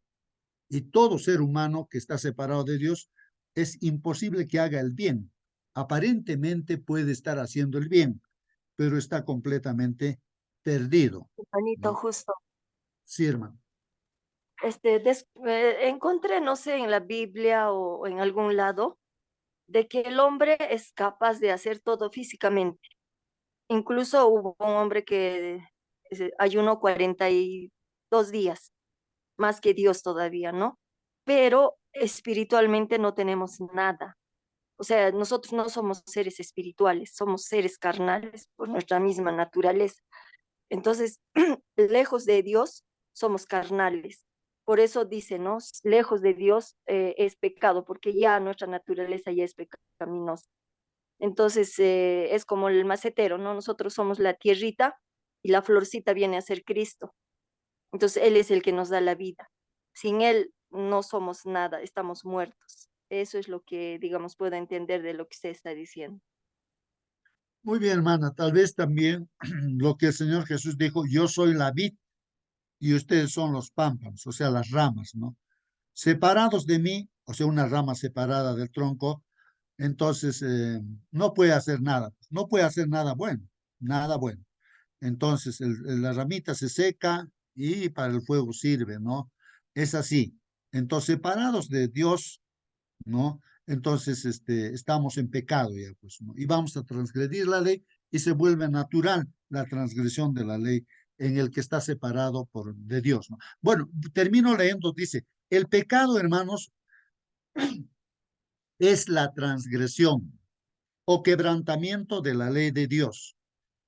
Y todo ser humano que está separado de Dios es imposible que haga el bien. Aparentemente puede estar haciendo el bien, pero está completamente perdido, Hermanito, ¿no? justo. Sí, hermano. Encontré, no sé, en la Biblia o en algún lado, de que el hombre es capaz de hacer todo físicamente. Incluso hubo un hombre que ayunó 42 días, más que Dios todavía, ¿no? Pero espiritualmente no tenemos nada. O sea, nosotros no somos seres espirituales, somos seres carnales por nuestra misma naturaleza. Entonces, lejos de Dios, somos carnales. Por eso dice, ¿no? Lejos de Dios es pecado, porque ya nuestra naturaleza ya es pecaminosa. Entonces, es como el macetero, ¿no? Nosotros somos la tierrita y la florcita viene a ser Cristo. Entonces, Él es el que nos da la vida. Sin Él no somos nada, estamos muertos. Eso es lo que, digamos, puedo entender de lo que usted está diciendo. Muy bien, hermana. Tal vez también lo que el Señor Jesús dijo, yo soy la vid y ustedes son los pámpanos, o sea, las ramas, ¿no? Separados de mí, o sea, una rama separada del tronco, entonces no puede hacer nada, no puede hacer nada bueno, nada bueno. Entonces la ramita se seca y para el fuego sirve, ¿no? Es así. Entonces, separados de Dios, ¿no? Entonces, estamos en pecado ya, pues, ¿no? Y vamos a transgredir la ley y se vuelve natural la transgresión de la ley en el que está separado de Dios, ¿no? Bueno, termino leyendo, dice, el pecado, hermanos, es la transgresión o quebrantamiento de la ley de Dios.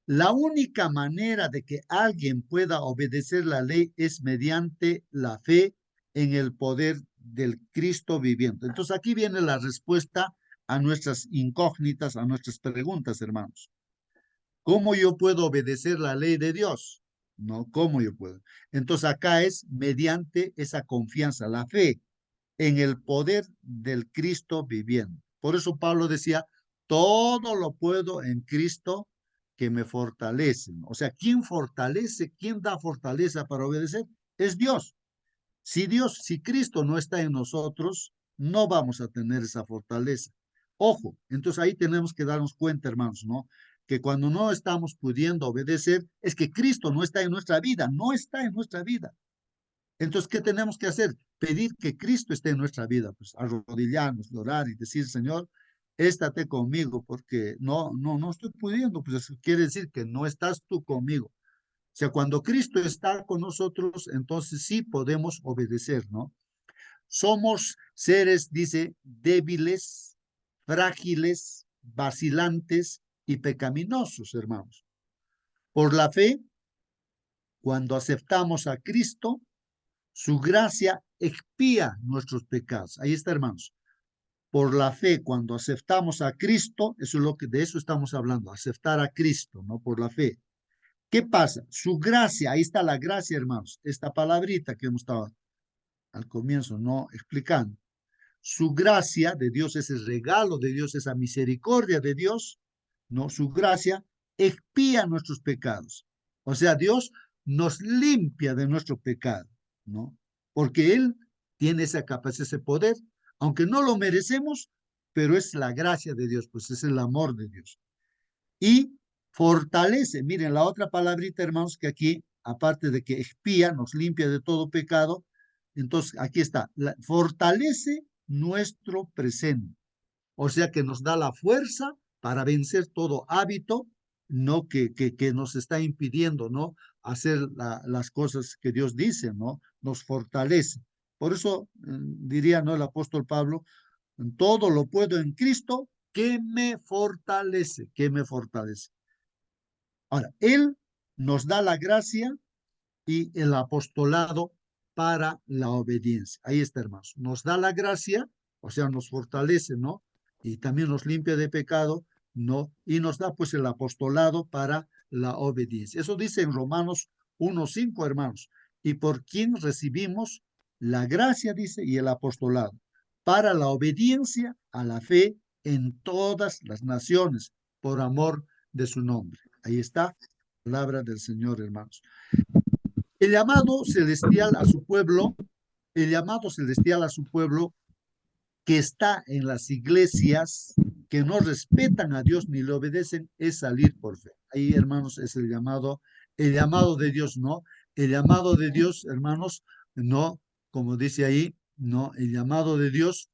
La única manera de que alguien pueda obedecer la ley es mediante la fe en el poder del Cristo viviente. Entonces aquí viene la respuesta a nuestras incógnitas, a nuestras preguntas, hermanos. ¿Cómo yo puedo obedecer la ley de Dios? No, ¿cómo yo puedo? Entonces acá es mediante esa confianza, la fe en el poder del Cristo viviente. Por eso Pablo decía, todo lo puedo en Cristo que me fortalece. O sea, ¿quién fortalece? ¿Quién da fortaleza para obedecer? Es Dios. Si Cristo no está en nosotros, no vamos a tener esa fortaleza. Ojo, entonces ahí tenemos que darnos cuenta, hermanos, ¿no? Que cuando no estamos pudiendo obedecer, es que Cristo no está en nuestra vida, no está en nuestra vida. Entonces, ¿qué tenemos que hacer? Pedir que Cristo esté en nuestra vida, pues arrodillarnos, orar y decir, Señor, estate conmigo, porque no estoy pudiendo, pues eso quiere decir que no estás tú conmigo. O sea, cuando Cristo está con nosotros, entonces sí podemos obedecer, ¿no? Somos seres, dice, débiles, frágiles, vacilantes y pecaminosos, hermanos. Por la fe, cuando aceptamos a Cristo, su gracia expía nuestros pecados. Ahí está, hermanos. Por la fe, cuando aceptamos a Cristo, eso es de eso estamos hablando, aceptar a Cristo, ¿no? Por la fe. ¿Qué pasa? Su gracia, ahí está la gracia, hermanos. Esta palabrita que hemos estado al comienzo, ¿no? Explicando. Su gracia de Dios, ese regalo de Dios, esa misericordia de Dios, ¿no? Su gracia expía nuestros pecados. O sea, Dios nos limpia de nuestro pecado, ¿no? Porque Él tiene esa capacidad, ese poder, aunque no lo merecemos, pero es la gracia de Dios, pues es el amor de Dios. Y fortalece, miren la otra palabrita, hermanos, que aquí, aparte de que expía, nos limpia de todo pecado, entonces aquí está, fortalece nuestro presente. O sea que nos da la fuerza para vencer todo hábito, ¿no? Que nos está impidiendo, ¿no? Hacer las cosas que Dios dice, ¿no? Nos fortalece. Por eso diría, ¿no? El apóstol Pablo, todo lo puedo en Cristo que me fortalece, que me fortalece. Ahora, Él nos da la gracia y el apostolado para la obediencia. Ahí está, hermanos. Nos da la gracia, o sea, nos fortalece, ¿no? Y también nos limpia de pecado, ¿no? Y nos da pues el apostolado para la obediencia. Eso dice en Romanos 1:5, hermanos. Y por quien recibimos la gracia, dice, y el apostolado para la obediencia a la fe en todas las naciones, por amor de su nombre. Ahí está, palabra del Señor, hermanos. El llamado celestial a su pueblo, el llamado celestial a su pueblo que está en las iglesias que no respetan a Dios ni le obedecen, es salir por fe. Ahí, hermanos, es el llamado el llamado de Dios, ¿no? El llamado de Dios, hermanos, no, como dice ahí, no, el llamado de Dios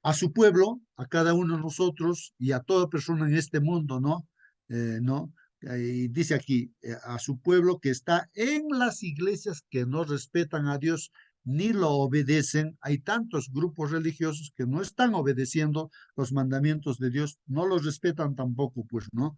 a su pueblo, a cada uno de nosotros y a toda persona en este mundo, ¿no? ¿No? Y dice aquí, a su pueblo que está en las iglesias que no respetan a Dios ni lo obedecen. Hay tantos grupos religiosos que no están obedeciendo los mandamientos de Dios, no los respetan tampoco, pues, ¿no?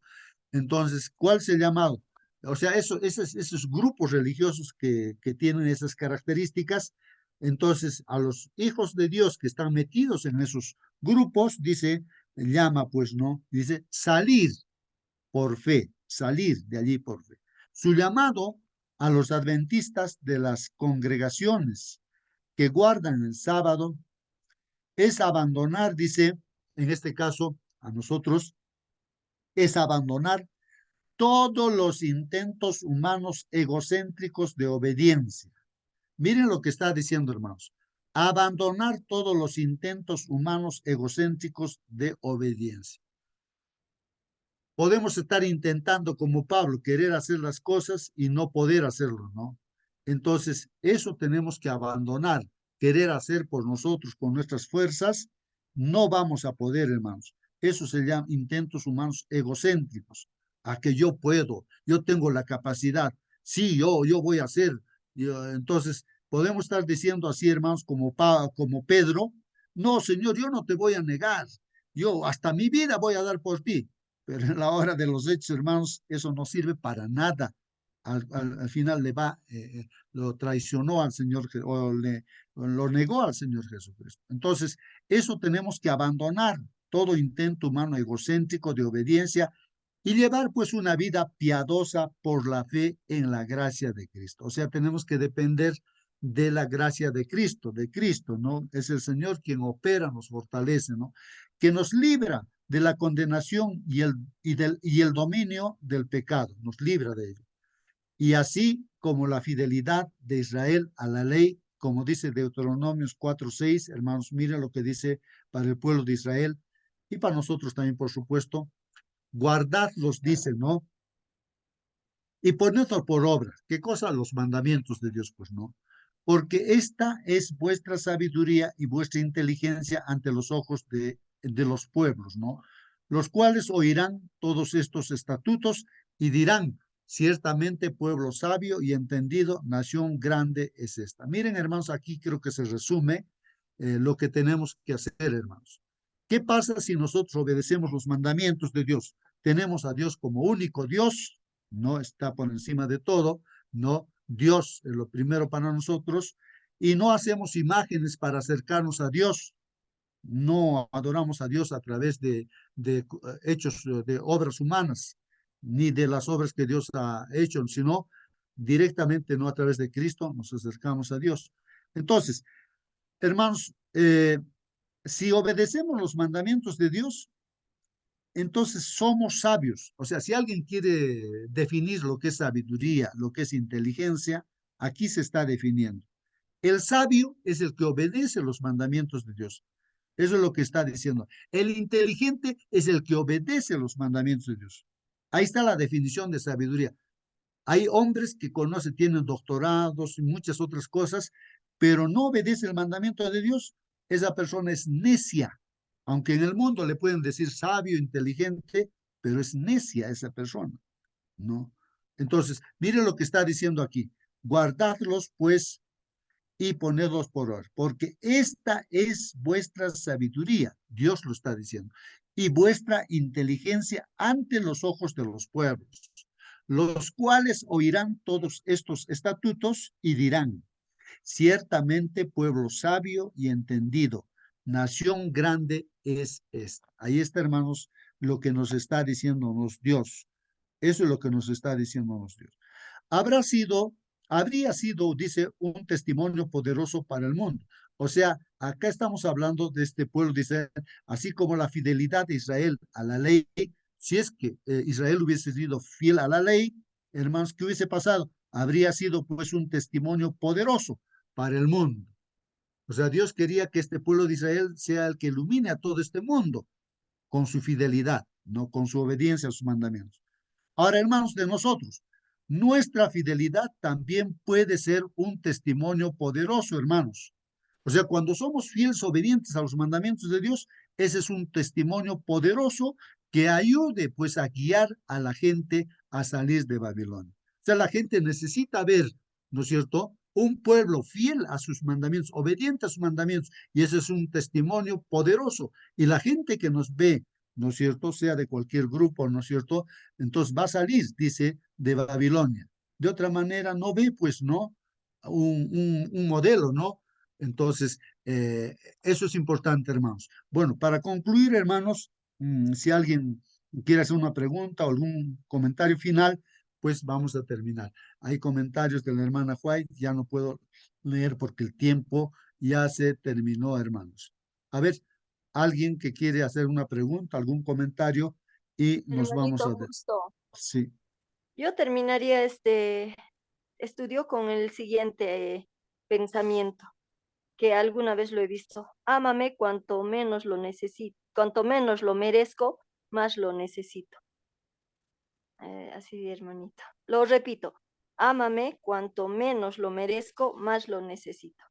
Entonces, ¿cuál es el llamado? O sea, esos grupos religiosos que tienen esas características, entonces a los hijos de Dios que están metidos en esos grupos, dice, llama pues, ¿no? Dice, salir por fe, salir de allí por fe. Su llamado a los adventistas de las congregaciones que guardan el sábado es abandonar, dice, en este caso, a nosotros, es abandonar todos los intentos humanos egocéntricos de obediencia. Miren lo que está diciendo, hermanos. Abandonar todos los intentos humanos egocéntricos de obediencia. Podemos estar intentando, como Pablo, querer hacer las cosas y no poder hacerlo, ¿no? Entonces, eso tenemos que abandonar. Querer hacer por nosotros con nuestras fuerzas, no vamos a poder, hermanos. Eso se llama intentos humanos egocéntricos. A que yo puedo, yo tengo la capacidad. Sí, yo voy a hacer. Entonces, podemos estar diciendo así, hermanos, como Pedro, no, Señor, yo no te voy a negar. Yo hasta mi vida voy a dar por ti. Pero en la hora de los hechos, hermanos, eso no sirve para nada. Al final lo traicionó al Señor, lo negó al Señor Jesucristo. Entonces, eso tenemos que abandonar, todo intento humano egocéntrico de obediencia y llevar pues una vida piadosa por la fe en la gracia de Cristo. O sea, tenemos que depender de la gracia de Cristo, ¿no? Es el Señor quien opera, nos fortalece, ¿no? Que nos libra de la condenación y el dominio del pecado, nos libra de ello. Y así como la fidelidad de Israel a la ley, como dice Deuteronomios 4:6, hermanos, miren lo que dice para el pueblo de Israel y para nosotros también, por supuesto, guardadlos, dice, ¿no? Y ponedlos por obra. ¿Qué cosa? Los mandamientos de Dios, pues, ¿no? Porque esta es vuestra sabiduría y vuestra inteligencia ante los ojos de los pueblos, ¿no? Los cuales oirán todos estos estatutos y dirán, ciertamente pueblo sabio y entendido, nación grande es esta. Miren, hermanos, aquí creo que se resume lo que tenemos que hacer, hermanos. ¿Qué pasa si nosotros obedecemos los mandamientos de Dios? Tenemos a Dios como único Dios, no está por encima de todo, no, Dios es lo primero para nosotros, y no hacemos imágenes para acercarnos a Dios, no adoramos a Dios a través de hechos, de obras humanas, ni de las obras que Dios ha hecho, sino directamente, no a través de Cristo, nos acercamos a Dios. Entonces, hermanos, si obedecemos los mandamientos de Dios, entonces somos sabios. O sea, si alguien quiere definir lo que es sabiduría, lo que es inteligencia, aquí se está definiendo. El sabio es el que obedece los mandamientos de Dios. Eso es lo que está diciendo. El inteligente es el que obedece los mandamientos de Dios. Ahí está la definición de sabiduría. Hay hombres que conocen, tienen doctorados y muchas otras cosas, pero no obedece el mandamiento de Dios. Esa persona es necia. Aunque en el mundo le pueden decir sabio, inteligente, pero es necia esa persona, ¿no? Entonces, mire lo que está diciendo aquí. Guardadlos, pues, y ponedlos por obra, porque esta es vuestra sabiduría, Dios lo está diciendo, y vuestra inteligencia ante los ojos de los pueblos, los cuales oirán todos estos estatutos y dirán, ciertamente pueblo sabio y entendido, nación grande es esta. Ahí está, hermanos, lo que nos está diciéndonos Dios. Eso es lo que nos está diciéndonos Dios. Habría sido, dice, un testimonio poderoso para el mundo. O sea, acá estamos hablando de este pueblo de Israel, así como la fidelidad de Israel a la ley. Si es que Israel hubiese sido fiel a la ley, hermanos, ¿qué hubiese pasado? Habría sido pues un testimonio poderoso para el mundo. O sea, Dios quería que este pueblo de Israel sea el que ilumine a todo este mundo con su fidelidad, no con su obediencia a sus mandamientos. Ahora, hermanos, de nosotros, nuestra fidelidad también puede ser un testimonio poderoso, hermanos. O sea, cuando somos fieles, obedientes a los mandamientos de Dios, ese es un testimonio poderoso que ayude pues a guiar a la gente a salir de Babilonia. O sea, la gente necesita ver, ¿no es cierto?, un pueblo fiel a sus mandamientos, obediente a sus mandamientos, y ese es un testimonio poderoso. Y la gente que nos ve, ¿no es cierto?, sea de cualquier grupo, ¿no es cierto?, entonces va a salir, dice, de Babilonia. De otra manera, no ve, pues, ¿no?, un modelo, ¿no? Entonces, eso es importante, hermanos. Bueno, para concluir, hermanos, si alguien quiere hacer una pregunta o algún comentario final, pues vamos a terminar. Hay comentarios de la hermana White, ya no puedo leer porque el tiempo ya se terminó, hermanos. A ver, alguien que quiere hacer una pregunta, algún comentario y nos vamos a... Hermanito Justo, Sí. yo terminaría este estudio con el siguiente pensamiento, que alguna vez lo he visto. Ámame cuanto menos lo necesito, cuanto menos lo merezco, más lo necesito. Así, hermanito. Lo repito. Ámame cuanto menos lo merezco, más lo necesito.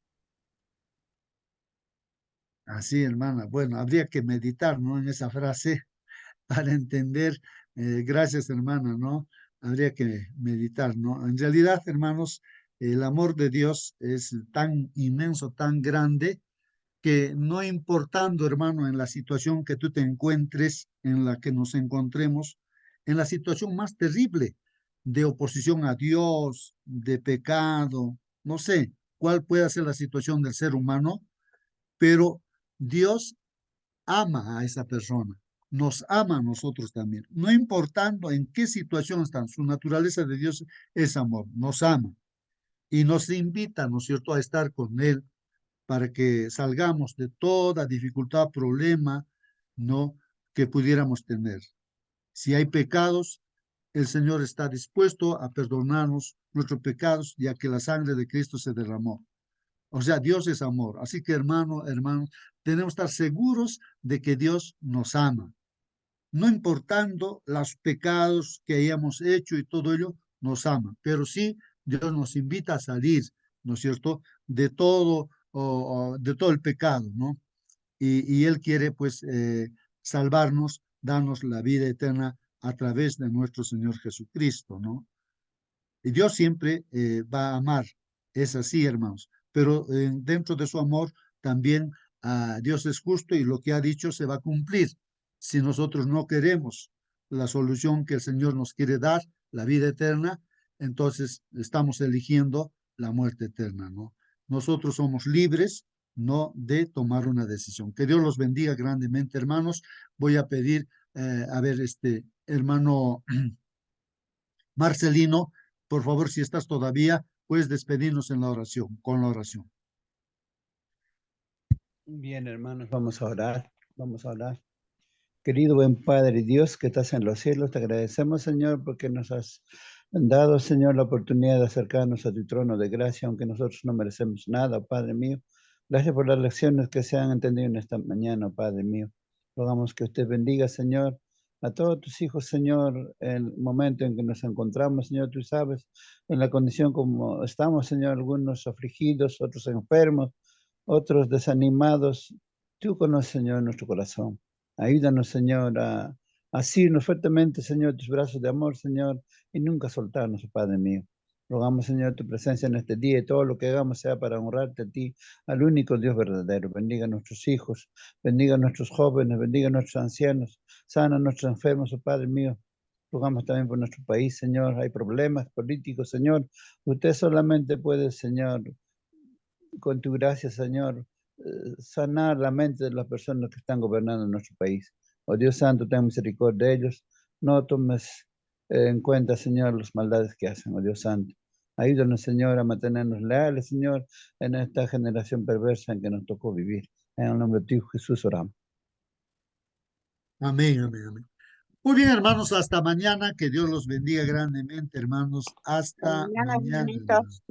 Así, hermana. Bueno, habría que meditar, ¿no?, en esa frase para entender. Gracias, hermana, ¿no? Habría que meditar, ¿no? En realidad, hermanos, el amor de Dios es tan inmenso, tan grande, que no importando, hermano, en la situación que tú te encuentres, en la que nos encontremos, en la situación más terrible de oposición a Dios, de pecado, no sé cuál pueda ser la situación del ser humano, pero Dios ama a esa persona, nos ama a nosotros también, no importando en qué situación están. Su naturaleza de Dios es amor, nos ama y nos invita, ¿no es cierto?, a estar con Él para que salgamos de toda dificultad, problema, ¿no?, que pudiéramos tener. Si hay pecados, el Señor está dispuesto a perdonarnos nuestros pecados, ya que la sangre de Cristo se derramó. O sea, Dios es amor. Así que, hermanos, tenemos que estar seguros de que Dios nos ama. No importando los pecados que hayamos hecho y todo ello, nos ama. Pero sí, Dios nos invita a salir, ¿no es cierto?, de todo el pecado, ¿no? Y Él quiere, pues, salvarnos, darnos la vida eterna a través de nuestro Señor Jesucristo, ¿no? Y Dios siempre va a amar, es así, hermanos, pero dentro de su amor también Dios es justo y lo que ha dicho se va a cumplir. Si nosotros no queremos la solución que el Señor nos quiere dar, la vida eterna, entonces estamos eligiendo la muerte eterna, ¿no? Nosotros somos libres, no de tomar una decisión. Que Dios los bendiga grandemente, hermanos. Voy a pedir, a ver, hermano Marcelino, por favor, si estás todavía, puedes despedirnos en la oración, con la oración. Bien, hermanos, vamos a orar, vamos a orar. Querido buen Padre Dios que estás en los cielos, te agradecemos, Señor, porque nos has dado, Señor, la oportunidad de acercarnos a tu trono de gracia, aunque nosotros no merecemos nada, Padre mío. Gracias por las lecciones que se han entendido en esta mañana, Padre mío. Rogamos que usted bendiga, Señor, a todos tus hijos, Señor, en el momento en que nos encontramos, Señor, tú sabes, en la condición como estamos, Señor, algunos afligidos, otros enfermos, otros desanimados. Tú conoces, Señor, nuestro corazón. Ayúdanos, Señor, a asirnos fuertemente, Señor, tus brazos de amor, Señor, y nunca soltarnos, Padre mío. Rogamos, Señor, tu presencia en este día y todo lo que hagamos sea para honrarte a ti, al único Dios verdadero. Bendiga a nuestros hijos, bendiga a nuestros jóvenes, bendiga a nuestros ancianos, sana a nuestros enfermos, oh Padre mío. Rogamos también por nuestro país, Señor. Hay problemas políticos, Señor. Usted solamente puede, Señor, con tu gracia, Señor, sanar la mente de las personas que están gobernando nuestro país. Oh Dios Santo, ten misericordia de ellos. No tomes en cuenta, Señor, las maldades que hacen, oh Dios Santo. Ayúdanos, Señor, a mantenernos leales, Señor, en esta generación perversa en que nos tocó vivir. En el nombre de tu Hijo Jesús oramos. Amén, amén, amén. Muy bien, hermanos, hasta mañana. Que Dios los bendiga grandemente, hermanos. Hasta mañana. hermanitos.